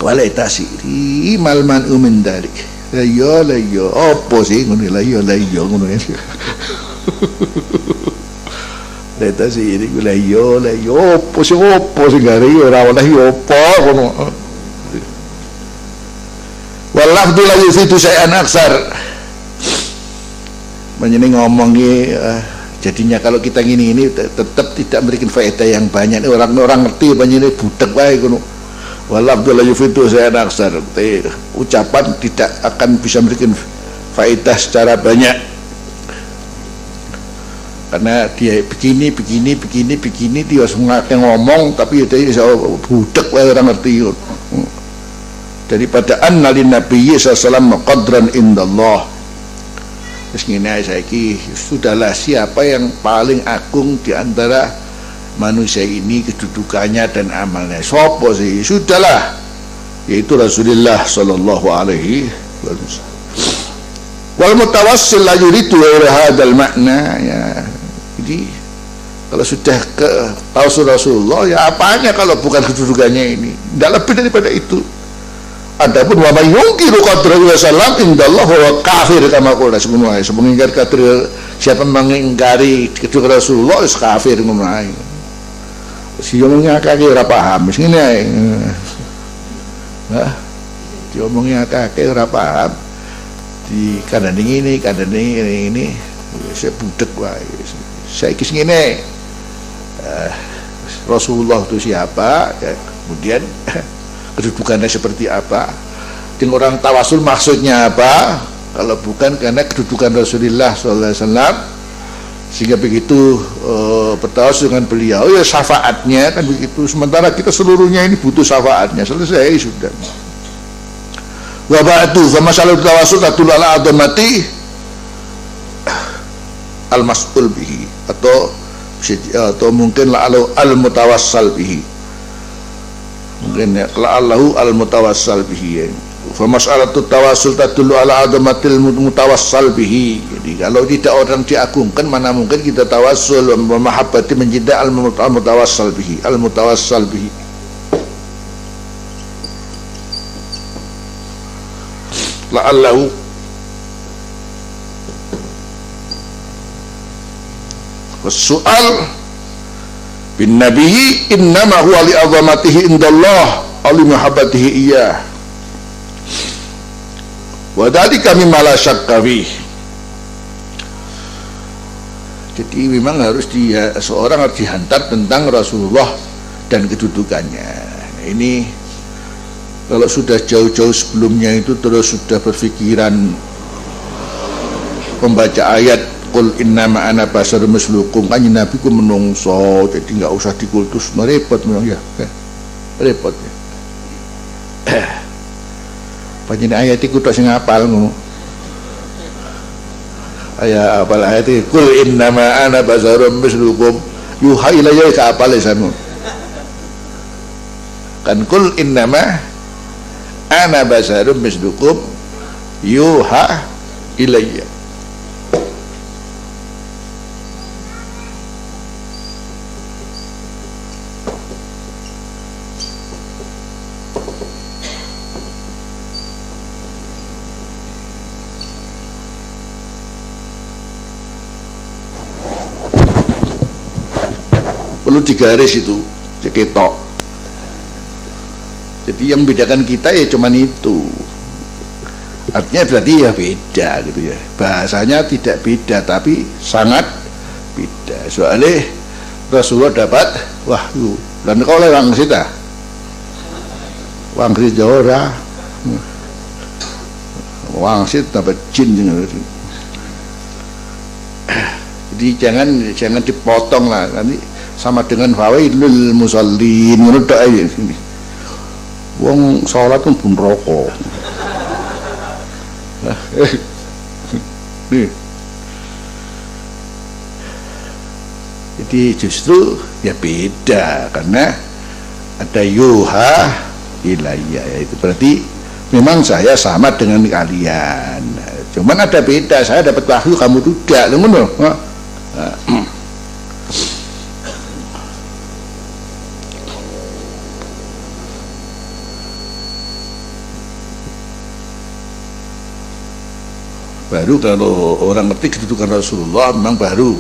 Wala tasiri malman umin dalik. La ya apa sih ngono la ya ngono ya. La tasiri la ya apa sih gare ora oleh apa ngono. Walafdu la yufidu syai'an aksar. Menyeneng ngomongi jadinya kalau kita gini tetap tidak memberikan faedah yang banyak. Orang-orang ngerti banyak budak wae ngono. Walafdu la yufidu syai'an aksar. Ucapan tidak akan bisa memberikan faedah secara banyak. Karena dia begini dia semua ngomong tapi dia budak wae orang ngerti. Daripada annalin nabiyyi sallallahu qadran indallah. Terus ngene saiki sudahlah, siapa yang paling agung di antara manusia ini kedudukannya dan amalnya, sapa sih? Sudahlah, yaitu Rasulullah sallallahu alaihi wasallam. Wal mutawassil la yuridu hadzal makna ya. Jadi kalau sudah ke Rasulullah ya apanya kalau bukan kedudukannya ini, tidak lebih daripada itu. Adapun wa may yunkiru qadrahu wa sallam indallah wa kafir kama qala semua. Mengingkari qadr, siapa mengingkari kedudukan Rasulullah is kafir ngono ae. Si omongnya akeh ora paham wis ngene ae. Nah, diomongnya akeh ora paham. Di kandhane ini saya budek wae. Saiki ngene. Rasulullah itu siapa? Ya, kemudian kedudukannya seperti apa, dan orang tawasul maksudnya apa kalau bukan karena kedudukan Rasulullah SAW, sehingga begitu bertawasul dengan beliau ya syafaatnya kan begitu, sementara kita seluruhnya ini butuh syafaatnya, selesai sudah. Wa ba'du fa masalah tawasul tatul ala adamati al mas'ul bihi atau mungkin la al mutawassal bihi, mungkin ya la'allahu al-mutawassal bihi. Fa mas'alatu tawassul tadullu ala adamatil mutawassal bihi. Jadi kalau tidak orang diagungkan, mana mungkin kita tawassul wa mahabbati mencintai al-mutawassal bihi, al-mutawassal bihi. La'allahu was-su'al bin nabiyyi innama huwa li azamatihi indallah aw li mahabbatihi iyyah wa dzalika mimma la syakka fi. Jadi memang harus seorang harus dihantar tentang Rasulullah dan kedudukannya. Ini kalau sudah jauh-jauh sebelumnya itu terus sudah berpikiran membaca ayat Qul innama ana basarun mislukum, kan Nabi ku menungso, jadi enggak usah dikultus, repot memang ya. Repot ya. Panjenengan ayat iku tok sing hafal ngono. Aya apal ayat iki Qul innama ana basarun mislukum yuha ilayya ka apal lisanmu. Kan Qul innama ana basarun mislukum yuha ilayya. Perlu digaris itu, ceketok. Jadi yang membedakan kita ya cuman itu. Artinya berarti ya beda gitu ya. Bahasanya tidak beda tapi sangat beda. Soalnya Rasulullah dapat wahyu. Dan kau oleh wangsit ah. Wangsit jora. Wangsit dapat jin. Jadi jangan dipotong lah nanti. Sama dengan fawailul musallin ngono tok ae sini. Wong salat pun rokok. Jadi justru ya beda karena ada yuha ilayya, itu berarti memang saya sama dengan kalian. Cuman ada beda, saya dapat wahyu kamu tidak, ngono. Baru kalau orang ngerti kedudukan Rasulullah memang baru.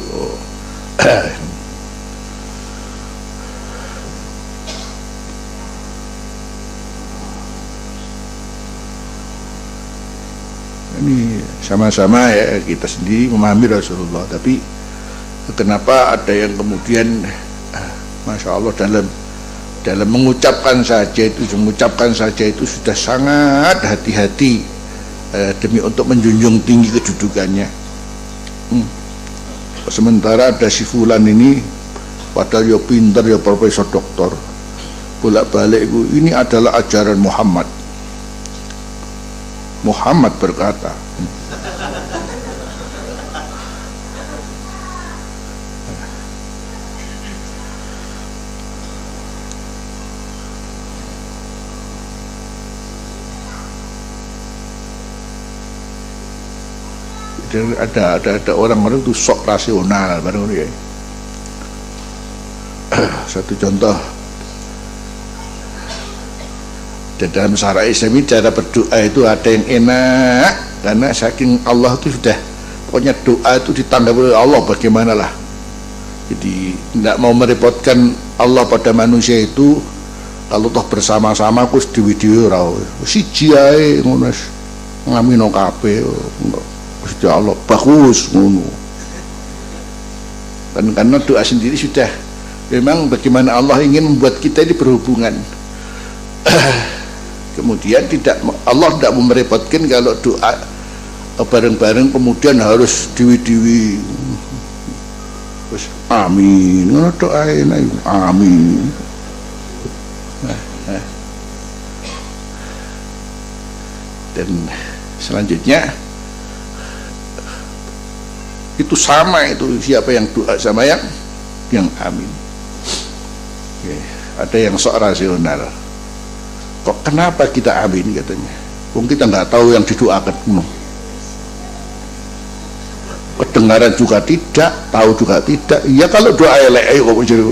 ini sama-sama ya kita sendiri memahami Rasulullah, tapi kenapa ada yang kemudian Masya Allah dalam mengucapkan saja itu sudah sangat hati-hati demi untuk menjunjung tinggi kedudukannya. Sementara ada si fulan ini padahal ya pintar, ya profesor doktor, bolak-balik ini adalah ajaran Muhammad. Muhammad berkata, ada orang-orang itu sok rasional baru ya. Satu contoh, dalam syara Islam ini cara berdoa itu ada yang enak karena saking Allah itu sudah, pokoknya doa itu ditanggapi oleh Allah bagaimanalah. Jadi tidak mau merepotkan Allah pada manusia itu, kalau toh bersama-sama kus dewi-dewi rau siji ae ngono ngamino kabeh Gusti Allah bagus ngono. Dan karena doa sendiri sudah memang bagaimana Allah ingin membuat kita ini berhubungan. Kemudian Allah tidak mau merepotkan kalau doa bareng-bareng kemudian harus diwi-diwi amin ngono doa enak amin. Dan selanjutnya itu sama, itu siapa yang doa sama yang amin. Ada yang sok rasional, kok kenapa kita amin katanya, kok kita nggak tahu yang didoakan, kedengaran juga tidak, tahu juga tidak. Ya kalau doa elek kok jadi.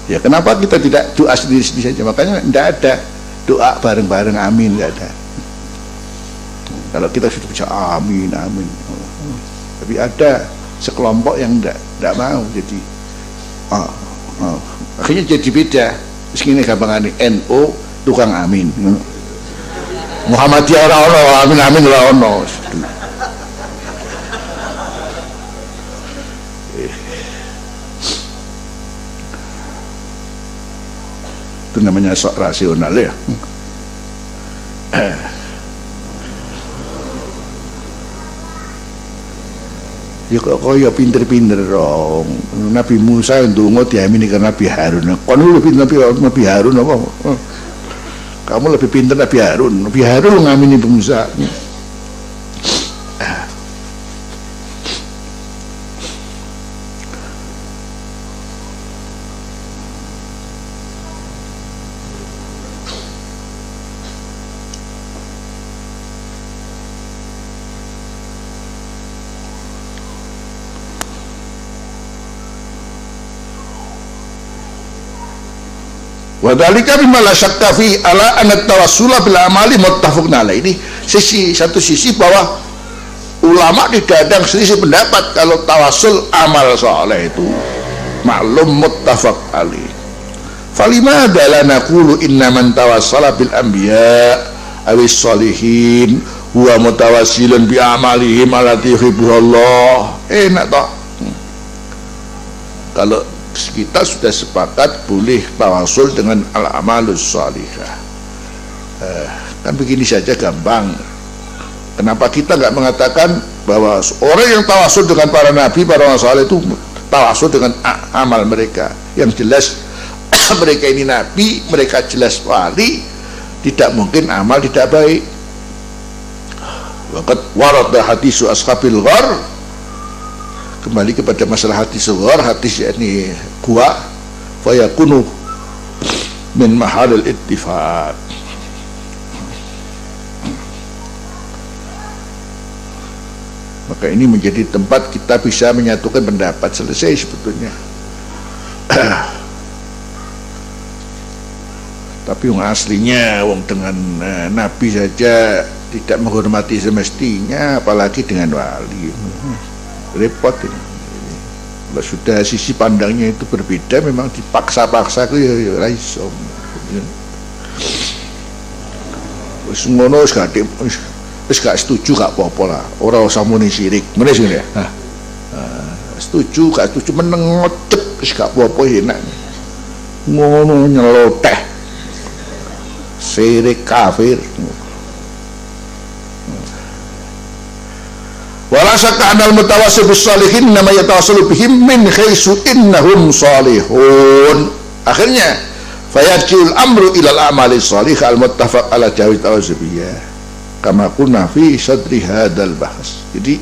Ya kenapa kita tidak doa sendiri-sendiri saja? Makanya tidak ada doa bareng-bareng amin, tidak ada. Kalau kita sudah bisa amin amin, tapi ada sekelompok yang tidak mau, jadi akhirnya jadi beda. Segini gampang, NU tukang amin, Muhammadiyah ora ono, amin amin ora ono. Itu namanya sok rasional ya. Ya kok ya pinter-pinter dong. Nabi Musa ndonga diamini karena Nabi Harun. Kon lebih Nabi Harun apa? Kamu lebih pinter Nabi Harun. Nabi Harun ngamini Musa. Wadhalika bima la syakka fi ala anna tawassula bil amali muttafaqun alaih. Ini satu sisi bahwa ulama tidak ada selisih pendapat kalau tawasul amal saleh itu maklum muttafaq alaih. Falima la naqulu inna man tawassala bil anbiya awis sholihin huwa mutawassilun bi amalihim allati yuhibbuhullah. Enak toh. Kalau kita sudah sepakat boleh tawasul dengan al-amalus sholihah, kan begini saja gampang. Kenapa kita nggak mengatakan bahwa orang yang tawasul dengan para nabi, para orang saleh itu tawasul dengan amal mereka? Yang jelas mereka ini nabi, mereka jelas wali, tidak mungkin amal tidak baik. Waqad warada hadisu ashabil ghar, kembali kepada masalah hadis sughar, hadis yakni gua fayakunu min mahalil ittifaq. Maka ini menjadi tempat kita bisa menyatukan pendapat, selesai sebetulnya. Tapi yang aslinya wong dengan nabi saja tidak menghormati semestinya, apalagi dengan wali. Repot ini. Kalau sudah sisi pandangnya itu berbeda, memang dipaksa-paksa itu ya raiso. Wis ngono wis gak setuju gak apa-apa lah. Ora usah muni sirik. Ngene sing ya. Setuju gak setuju meneng ngocep wis gak apa-apa enak. Ngono nyeloteh. Sirik kafir. Wala syakka anal mutawassil bis salihin nama yatawassalu bihim min khaisu innahum salihun. Akhirnya fayarji'ul amru ilal amali salih al muttafaq ala jawi tawasubiyah kama kunna fi sadri hadzal bahas. Jadi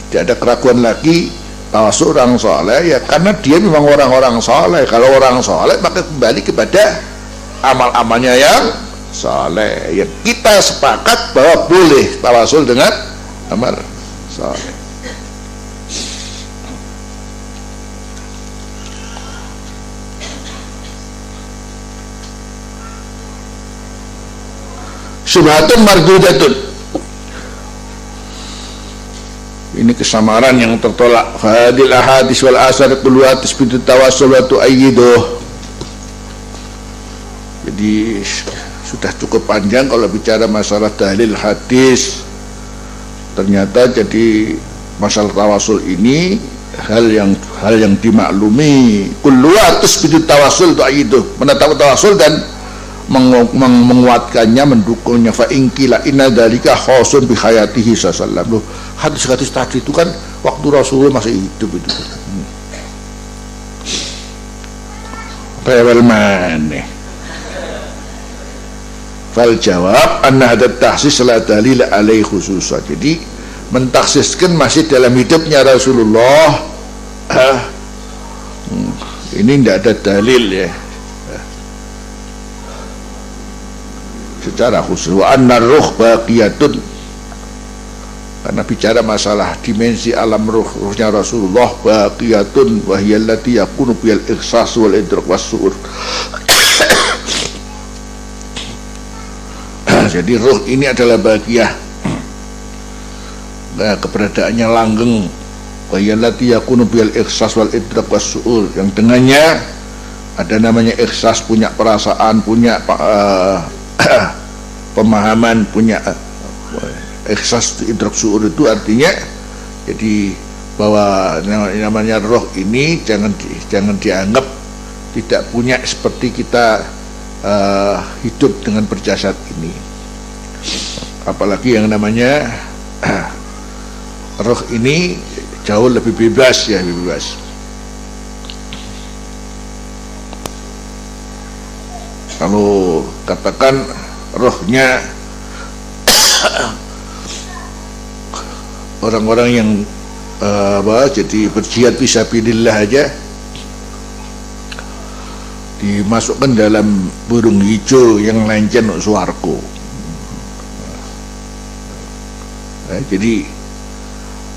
tidak ada keraguan lagi tawasul orang saleh ya, karena dia memang orang-orang saleh. Kalau orang saleh maka kembali kepada amal-amalnya yang saleh. Ya, kita sepakat bahwa boleh tawasul dengan amal saleh. Subhatun mardudatun. Ini kesamaran yang tertolak. Fadil ahadis wal asar qulwa tasbitu tawassul wa tu'ayyiduh. Jadi sudah cukup panjang kalau bicara masalah dalil hadis. Ternyata jadi masalah tawasul ini hal yang dimaklumi. Qulwa tasbitu tawassul tu'ayyiduh. Menetapkan tawasul dan menguatkannya, mendukungnya. Fa ingkila inna dzalika khasun bi hayatihi sallallahu. Hadis-hadis tadi itu kan waktu Rasulullah masih hidup itu. Rewel maneh. Fal jawab anna hadat tahsis la dalil alaihi khususan. Jadi mentaksiskan masih dalam hidupnya Rasulullah. Ini tidak ada dalil ya secara khusus. Wa anna ruh baqiyatun, karena bicara masalah dimensi alam ruhnya Rasulullah, baqiyatun wa hiya allati yakunu bil ikhsas wal idrak was su'ur. Jadi ruh ini adalah baqiyah, nah, keberadaannya langgeng. Wa hiya allati yakunu bil ikhsas wal idrak was su'ur, yang dengannya ada namanya ikhsas, punya perasaan, punya pemahaman, punya ikhsas. Idrak su'ur itu artinya jadi bahwa namanya roh ini jangan dianggap tidak punya seperti kita hidup dengan berjasad ini. Apalagi yang namanya roh ini jauh lebih bebas ya, bebas. Kalau katakan rohnya orang-orang yang jadi berjihad fisabilillah aja dimasukkan dalam burung hijau yang lencen suarko. Jadi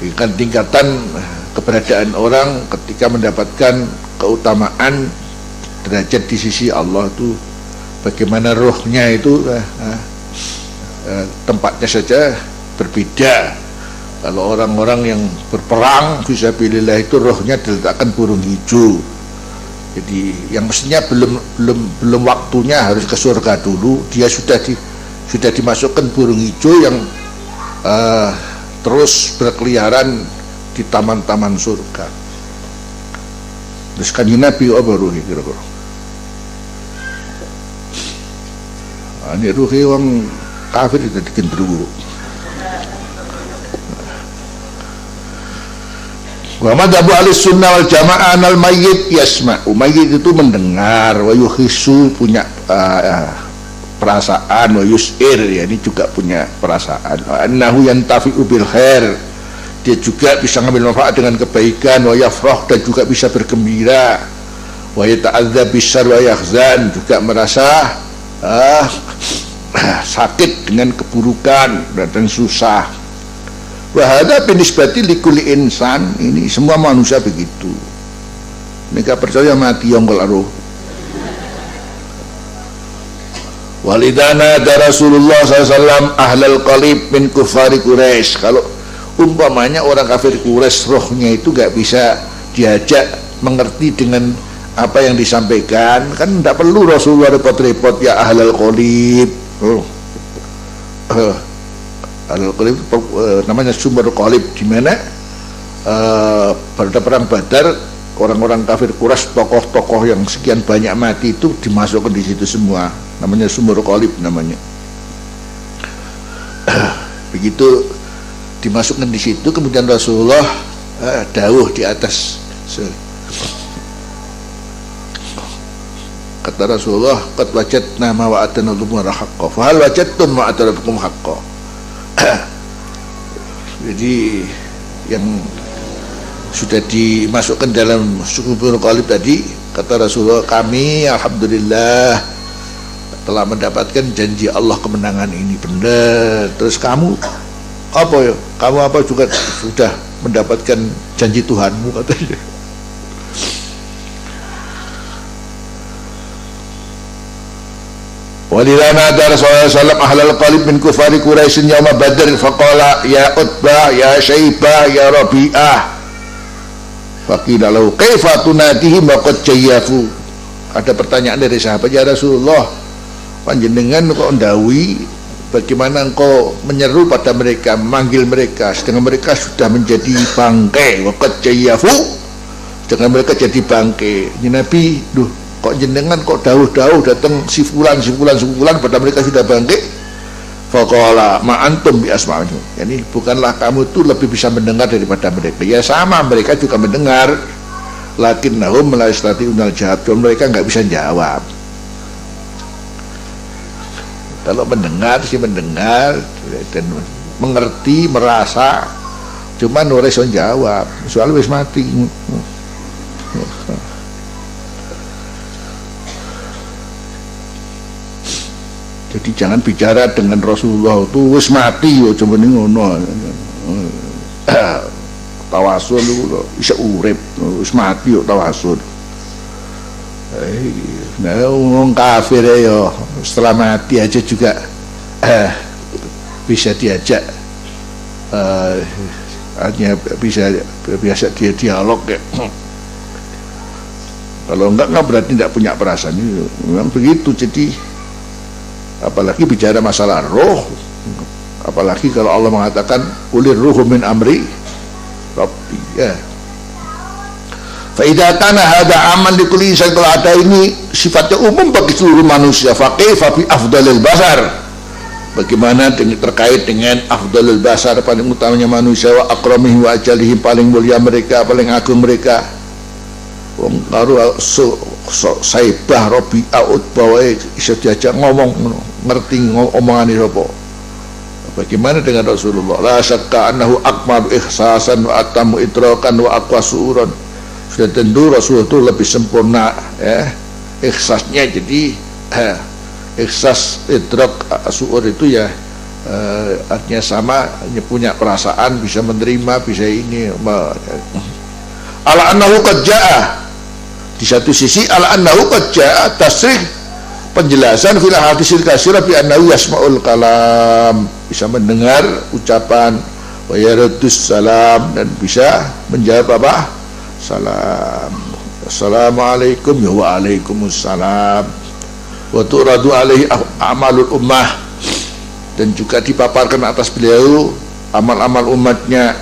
tingkatan keberadaan orang ketika mendapatkan keutamaan derajat di sisi Allah itu bagaimana rohnya itu tempatnya saja berbeda. Kalau orang-orang yang berperang fisabilillah itu rohnya diletakkan burung hijau. Jadi yang mestinya belum waktunya harus ke surga dulu, dia sudah dimasukkan burung hijau yang terus berkeliaran di taman-taman surga. Terus kanjeng Nabi apa ruhi kira-kira? Ini ruhi orang kafir itu digendruwo. Wa madhabu ahlussunnah wal jamaah al mayyit yasma'u. Mayyit itu mendengar, wa yuhissu punya perasaan, wa yus'ir ya, ini juga punya perasaan. Wa annahu yantafi'u bil khair, dia juga bisa ngambil manfaat dengan kebaikan. Wa yafrah, dan juga bisa bergembira. Wa yata'adzab bisyarr wa yahzan, juga merasa sakit dengan keburukan dan susah. Wahada binisbati likulli insan, ini semua manusia begitu. Mereka percaya mati yang kalau walidana da Rasulullah SAW ahlal qalib min kufari Quraisy. Kalau umpamanya orang kafir Quraisy rohnya itu gak bisa diajak mengerti dengan apa yang disampaikan, kan tidak perlu Rasulullah repot-repot ya ahlal qalib. Ahlul qalib namanya sumber qalib, di mana pada perang Badar orang-orang kafir Quraisy, tokoh-tokoh yang sekian banyak mati itu dimasukkan di situ semua, namanya sumber qalib namanya. Begitu dimasukkan di situ, kemudian Rasulullah dawuh di atas. Kata Rasulullah, qad wajadna ma wa'adana Rabbuna haqqan, fa hal wajadtum ma wa'ada rabbukum haqqan. Jadi yang sudah dimasukkan dalam sumber qalib tadi, kata Rasulullah, kami alhamdulillah telah mendapatkan janji Allah kemenangan ini, benar. Terus kamu apa ya? Kamu apa juga sudah mendapatkan janji Tuhanmu, katanya. Walilana ada Rasulullah SAW ahlal qalib min kufari Quraisyin yawma Badr faqala ya Utbah ya Syaibah ya Rabi'ah faqila lahu kaifa tunadihim wa qad jayyafu. Ada pertanyaan dari sahabat, ya Rasulullah, panjenengan kok ndawi, bagaimana engkau menyeru pada mereka, memanggil mereka sedangkan mereka sudah menjadi bangkai, wa qad jayyafu, sedangkan mereka jadi bangkai. Ya Nabi, duh, kok jenengan kok dawuh-dawuh datang si fulan pada mereka sudah bangkit. Faqala ma antum bi asma'u. Yani bukanlah kamu tuh lebih bisa mendengar daripada mereka. Ya sama, mereka juga mendengar, lakinnahum la yastati'unal jawab, mereka enggak bisa jawab. Kalau mendengar sih mendengar dan mengerti, merasa, cuman ora iso jawab, soalnya wis mati. Jadi jangan bicara dengan Rasulullah itu wis mati yo, cuma ngono. Tawasul itu bisa urip, wis mati yo tawasul. Nah, orang kafir yo setelah mati aja juga bisa diajak, hanya bisa biasa dia dialog ya. Kalau enggak berarti tidak punya perasaan. Memang begitu. Jadi apalagi bicara masalah roh, apalagi kalau Allah mengatakan ulir ruhu min amri Rabbi, ya. Fa idza kana hadza aman li kulli insan, kalau ada ini sifatnya umum bagi seluruh manusia, fa kaifa bi afdalil basar, bagaimana terkait dengan afdalul basar, paling utamanya manusia, wa akramihi wa ajalihi, paling mulia mereka, paling agung mereka. Wong karo Saibah Rabi'ah Utbah iso diajak ngomong, ngerti omongane sapa. Bagaimana dengan Rasulullah? La syakka annahu akmalu ihsasan wa atamu idrakan wa aqwa su'uran. Sudah tentu Rasulullah itu lebih sempurna ya ihsasnya. Jadi ihsas, idrak, su'ur itu ya artinya sama, punya perasaan, bisa menerima, bisa ini. Ala annahu qad jaa, di satu sisi ala annahu qad jaa tasrih, penjelasan fil hadisil katsira bi annahu yasma'ul kalam, bisa mendengar ucapan, wa yaruddus salam, dan bisa menjawab apa? Salam. Assalamualaikum, ya waalaikumsalam. Wa turadu alaihi amalul ummah, dan juga dipaparkan atas beliau amal-amal umatnya.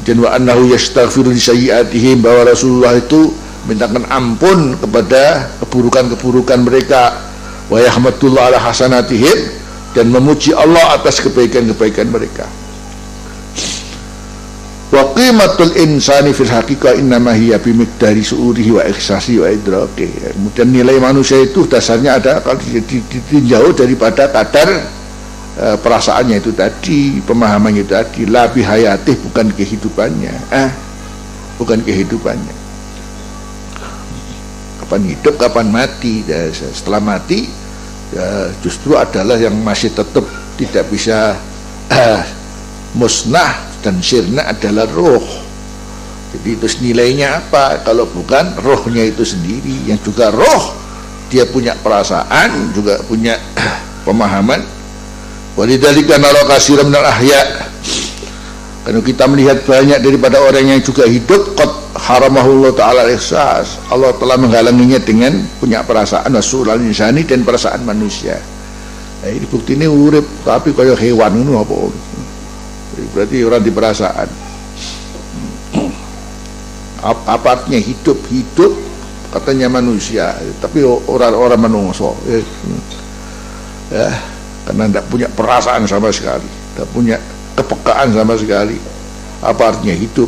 Dan wa annahu yastaghfiru li sayyi'atihim, bahwa Rasulullah itu mintakan ampun kepada keburukan-keburukan mereka, wa yahmadullah ala hasanatihim, dan memuji Allah atas kebaikan-kebaikan mereka. Wa qimatul insani fil haqiqah innama hiya bi miqdari su'urihi wa ihsasi wa idraki. Kemudian nilai manusia itu dasarnya ada kalau ditinjau daripada kadar perasaannya itu tadi, pemahamannya itu tadi, la bihayatih, bukan kehidupannya, bukan kehidupannya. Kapan hidup, kapan mati. Dan setelah mati ya, justru adalah yang masih tetap tidak bisa musnah dan sirna adalah roh. Jadi itu nilainya apa kalau bukan rohnya itu sendiri, yang juga roh dia punya perasaan, juga punya pemahaman. Walidzalika nara katsiran minal ahya Karena kita melihat banyak daripada orang yang juga hidup qad haramahullah ta'ala al-ihsas, Allah telah menghalanginya dengan punya perasaan wasulal insani dan perasaan manusia. Nah, ini bukti ini urip tapi kaya hewan itu apa? Berarti orang di perasaan. Apa artinya hidup katanya manusia, tapi orang menungso ya, karena tidak punya perasaan sama sekali, tidak punya kepekaan sama sekali. Apa artinya hidup?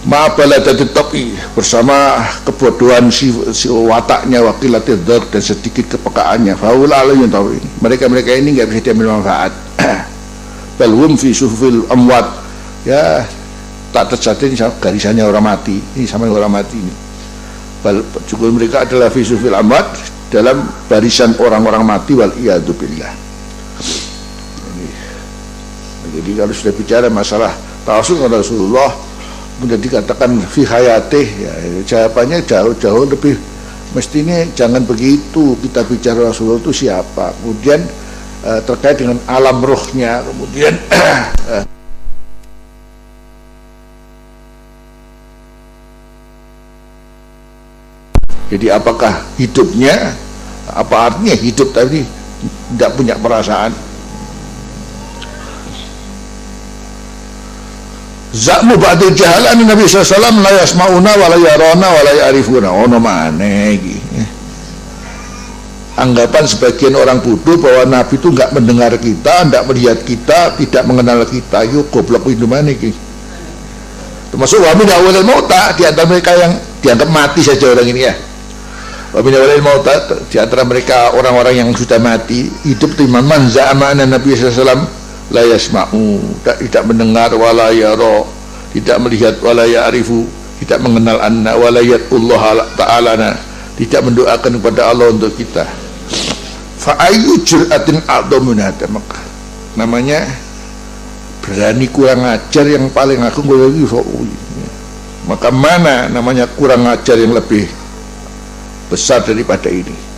Ma'abaladatit tabi, bersama kebodohan si wataknya, wakilatil dzat, dan sedikit kepekaannya. Faul alayun tawi, mereka ini nggak bisa diambil manfaat. Balhum fi sufil amwat, ya tak terjadi garisannya orang mati. Ini sama orang mati ini. Juga mereka adalah fi sufil amwat, dalam barisan orang-orang mati, wal iyadu billah. Jadi kalau sudah bicara masalah tawasul kepada Rasulullah, kemudian dikatakan fi hayatih, ya, jawabannya jauh lebih mestinya jangan begitu. Kita bicara Rasulullah itu siapa, kemudian terkait dengan alam rohnya, kemudian jadi apakah hidupnya, apa artinya hidup tapi tidak punya perasaan. Zakmu ba'dil jahalan Nabi SAW la yasma'una wa la yarona wa la ya'rifuna. Ono maneh iki. Anggapan sebagian orang bodoh bahwa Nabi itu enggak mendengar kita, enggak melihat kita, tidak mengenal kita. Yo goblok itu maneh iki. Termasuk wa min awalil mauta, di antara mereka yang dianggap mati saja orang ini ya. Wa min awalil mauta, di antara mereka orang-orang yang sudah mati, hidup di man za'ama anna Nabi SAW la yasma'u, tidak mendengar, wala yara, tidak melihat, wala ya'rifu, tidak mengenal, anna wala yatullah ta'ala, tidak mendoakan kepada Allah untuk kita. Fa ayyu jur'atin a'dhamu min hada, namanya berani kurang ajar yang paling agung. Maka mana namanya kurang ajar yang lebih besar daripada ini?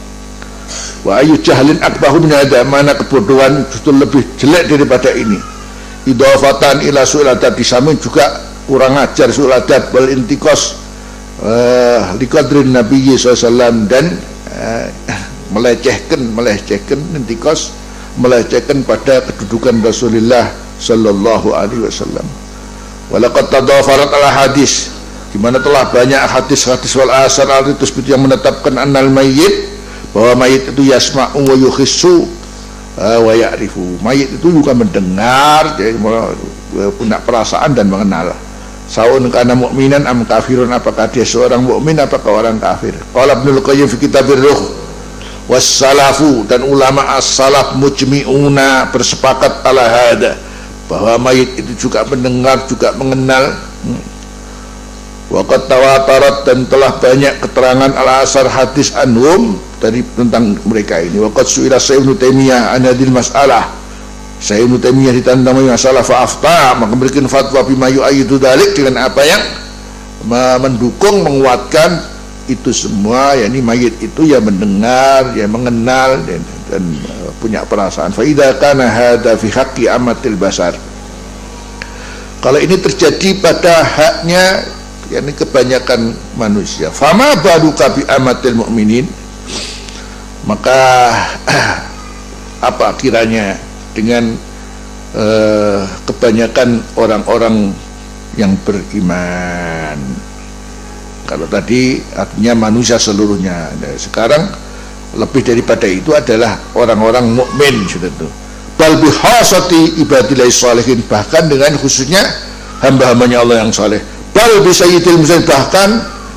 Wa ayu jahlin akbahu min hada, mana kebodohan justru lebih jelek daripada ini. Idhafatan ila su'ladat, disamping juga kurang ajar su'ladat wal intikos liqadrin Nabi SAW, dan melecehkan intikos, melecehkan pada kedudukan Rasulullah sallallahu alaihi wasallam. Walaqad tadafarat ala hadis, di mana telah banyak hadis-hadis wal asar al-ritus yang menetapkan annal mayyit, bahwa mayit itu yasma'u wa yukhissu wa ya'rifu. Mayit itu juga mendengar, jadi punya perasaan dan mengenal. Saun kana mu'minan am kafirun, apakah dia seorang mukmin apakah orang kafir. Qala Ibnul Qayyim fi Kitabir Ruh, wassalafu, dan ulama as-salaf mujmi'una, bersepakat ala hada, bahwa mayit itu juga mendengar, juga mengenal. Waqad tawatarat, dan telah banyak keterangan al-asar hadis anhum dari tentang mereka ini. Waqad su'ila Syekh Ibnu Taimiyah an hadil mas'alah, Syekh Ibnu Taimiyah ditantang masalah fa'afta, maka memberikan fatwa bima yu'ayyidu dzalik, dengan apa yang mendukung, menguatkan itu semua, yakni mayit itu ya mendengar, ya mengenal, dan punya perasaan. Fa idza kana hadza fi haqqi amatil basar, kalau ini terjadi pada haknya, yakni kebanyakan manusia, fama baruka bi amatil mu'minin, maka apa kiranya dengan kebanyakan orang-orang yang beriman. Kalau tadi artinya manusia seluruhnya, nah, sekarang lebih daripada itu adalah orang-orang mukmin sudah itu. Bal bihasati ibadillah sholihin, bahkan dengan khususnya hamba-hambanya Allah yang saleh. Bal bi sayyidil mursalin, bahkan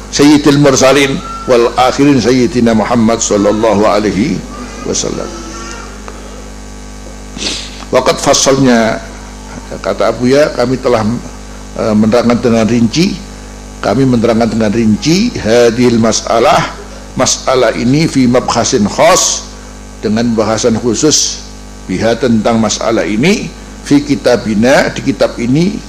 sayyidil mursalin wal akhirin sayyidina Muhammad sallallahu alaihi wasallam. Waqat fasalnya, kata Abu Ya, kami telah menerangkan dengan rinci, hadil masalah ini fi mabhasin khas, dengan bahasan khusus biha, tentang masalah ini, fi kitabina, di kitab ini,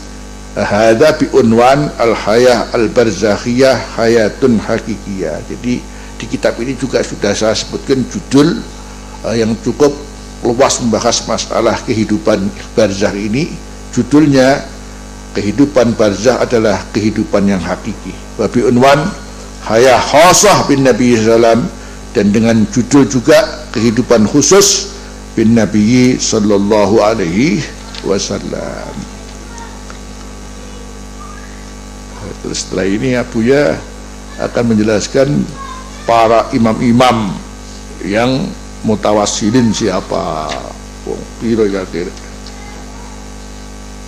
hadza bi unwan al-hayah al-barzakhiyah hayatun hakikiyah. Jadi di kitab ini juga sudah saya sebutkan judul yang cukup luas membahas masalah kehidupan barzakh ini, judulnya kehidupan barzah adalah kehidupan yang hakiki. Wa bi unwan hayah khasah bin Nabi sallam, dan dengan judul juga kehidupan khusus bin Nabi sallallahu alaihi wasallam. Terus setelah ini Abuya akan menjelaskan para imam-imam yang mutawassilin siapa, piro kira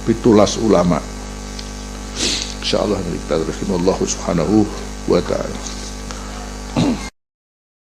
pitulas ulama. Insyaallah kita terima Allah subhanahu wa ta'ala.